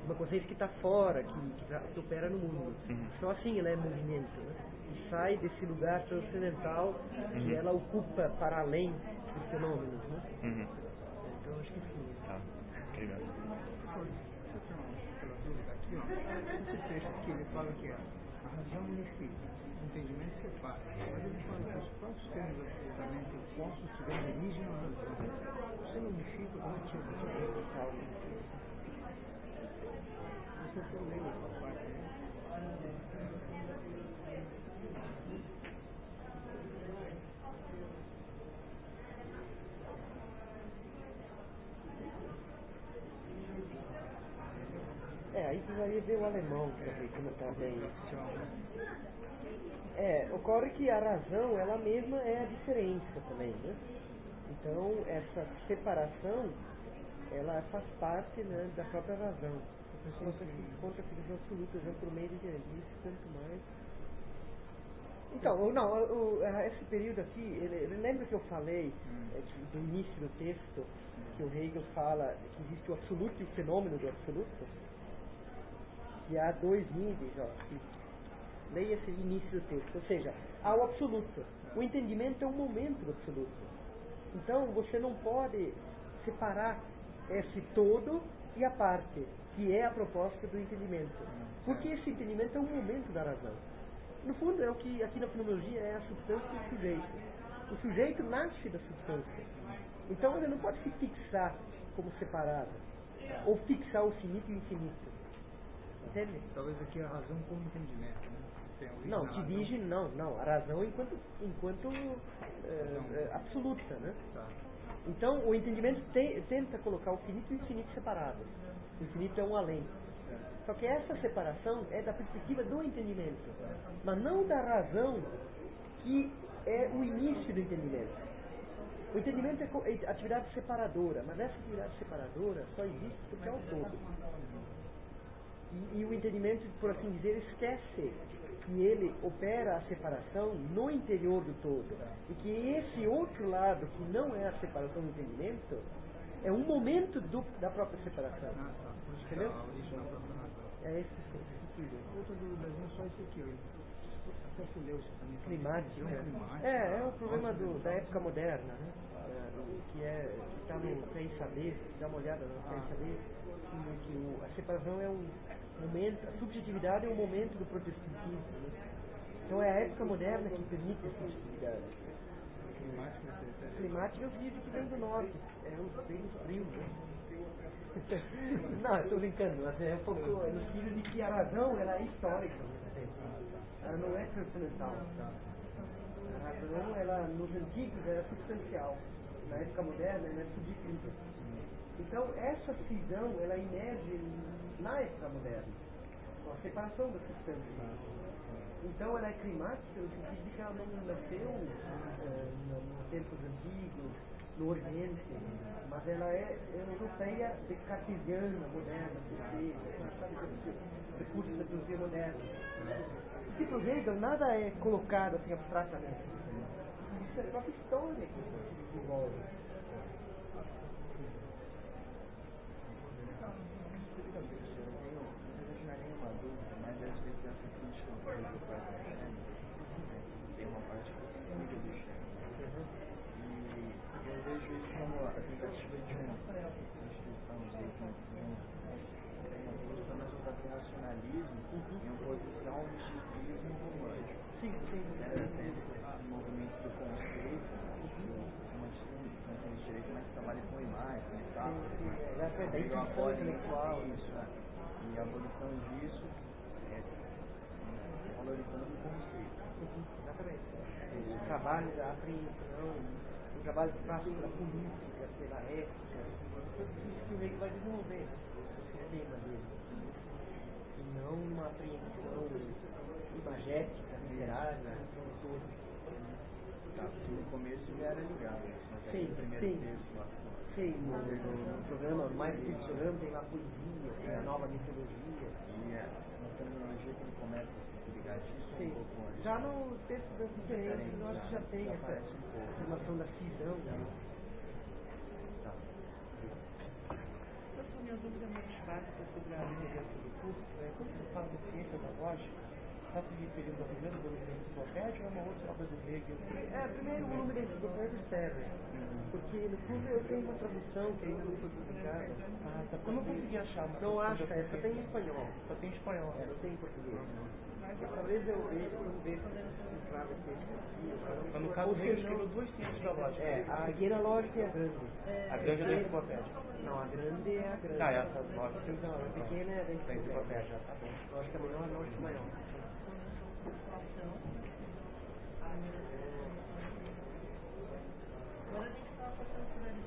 Uma consciência que está fora, que opera no mundo. Só assim ela é movimento, né? E sai desse lugar transcendental que ela ocupa para além dos fenômenos, né? Então acho que sim.
Tá, obrigado.
Esse texto aqui ele fala que a razão unifica, o entendimento separa. Mas ele fala que os próprios termos absolutamente opostos tiveram origem na razão. Você não unifica, como é que você fala? Você foi lendo essa parte aí?
Aí precisaria ver o alemão para ver como está bem. Ocorre que a razão, ela mesma é a diferença também, né? Então, essa separação, ela faz parte, né, da própria razão. Contra a figura absoluta, já por meio de isso, tanto mais. Então, esse período aqui, ele lembra que eu falei do início do texto, que o Hegel fala que existe o absoluto e o fenômeno do absoluto? Que há dois níveis, leia esse início do texto, ou seja, há o absoluto. O entendimento é um momento do absoluto. Então você não pode separar esse todo e a parte, que é a proposta do entendimento. Porque esse entendimento é um momento da razão. No fundo é o que aqui na fenomenologia é a substância do sujeito. O sujeito nasce da substância. Então ele não pode se fixar como separado, ou fixar o finito e o infinito. Entende?
Talvez aqui a razão como entendimento, né?
Não, que dirige, não. A razão enquanto absoluta, né?
Tá.
Então, o entendimento tenta colocar o finito e o infinito separados. O infinito é um além. Só que essa separação é da perspectiva do entendimento, mas não da razão, que é o início do entendimento. O entendimento é atividade separadora, mas essa atividade separadora só existe porque é o todo. E o entendimento, por assim dizer, esquece que ele opera a separação no interior do todo. E que esse outro lado, que não é a separação do entendimento, é um momento da própria separação.
Por isso que
entendeu?
a origem da própria razão.
É esse sentido.
Outra dúvida, não só isso aqui, até se leu isso também.
Climática.
Climática.
É o problema da época moderna, né? Que está no Sem Saber, dá uma olhada no Sem Saber, que a separação é um momento, a subjetividade é um momento do protestantismo, né? Então é a época moderna que permite a subjetividade. Climática eu disse que vem do norte, vem do frio, né? Não, estou brincando, mas é um pouco no sentido de que a razão ela é histórica, ela não é transcendental. A razão, ela, nos antigos, era substancial. Na época moderna, ela é subjetiva. Então, essa cisão, ela emerge na época moderna, com a separação da substância. Então, ela é climática no sentido de que ela não nasceu nos tempos antigos, no Oriente, mas ela é europeia, cartesiana, moderna, sabe, recursos da filosofia moderna. Porque para o Hegel nada é colocado assim abstratamente. Isso é a própria história que se desenvolve.
Não é nenhuma dúvida, mas
tem uma parte que cuida do chefe. E eu vejo isso como a tentativa de uma instituição, de uma busca mais voltada para o racionalismo e uma posição ao misticismo romântico.
Sim.
Esse movimento do conceito, uma direita mais trabalha com imagens,
Da intuição intelectual.
E a abolição disso valorizando o conceito.
Exatamente. O trabalho da apreensão, o trabalho que faz pela política, pela ética, tudo isso que o Hegel vai desenvolver no sistema dele. E não uma apreensão imagética, literária, toda.
No começo já era ligado.
Sim.
Texto lá.
Sim, no programa, mais do programa tem lá a poesia, tem a nova mitologia.
E uma terminologia que ele começa a se ligar disso um pouco antes.
Já no texto das diferenças, eu acho que já tem essa afirmação da cisão.
A minha dúvida mais básica sobre a referência do curso é quando você fala de ciência lógica, está se referindo ao primeiro volume da enciclopédia ou a uma outra obra do Hegel?
O primeiro volume da enciclopédia serve, porque no fundo eu tenho uma tradução que ainda não foi publicada.
Eu não consegui achar uma
Não acha, essa tem em espanhol.
Só tem em espanhol.
Não tem em português. Talvez eu veja, vamos ver se entrava esse aqui.
Mas no caso do Hegel escreveu duas ciências da lógica.
A pequena lógica e a grande.
A grande é da enciclopédia.
Não, a grande é a grande.
Essa lógica.
Então, a pequena é da enciclopédia. Tá bom. Lógica menor, lógica maior.
Agora a gente estava passando por ali.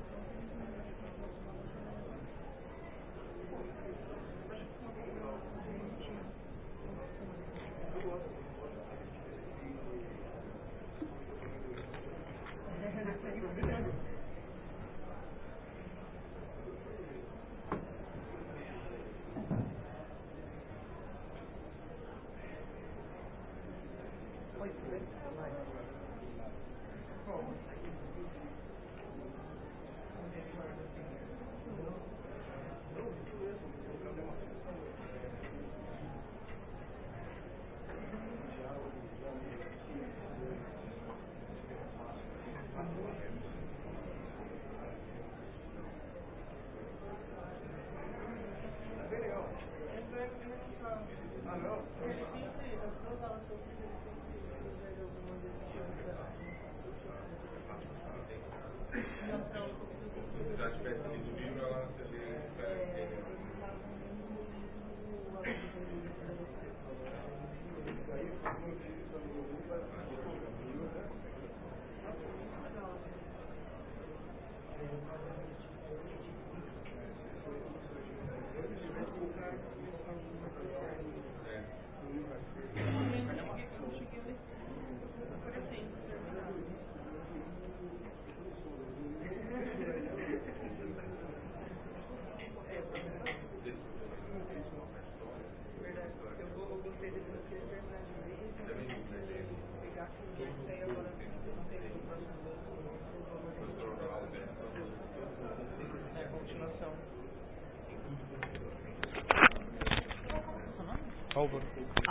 Álvaro.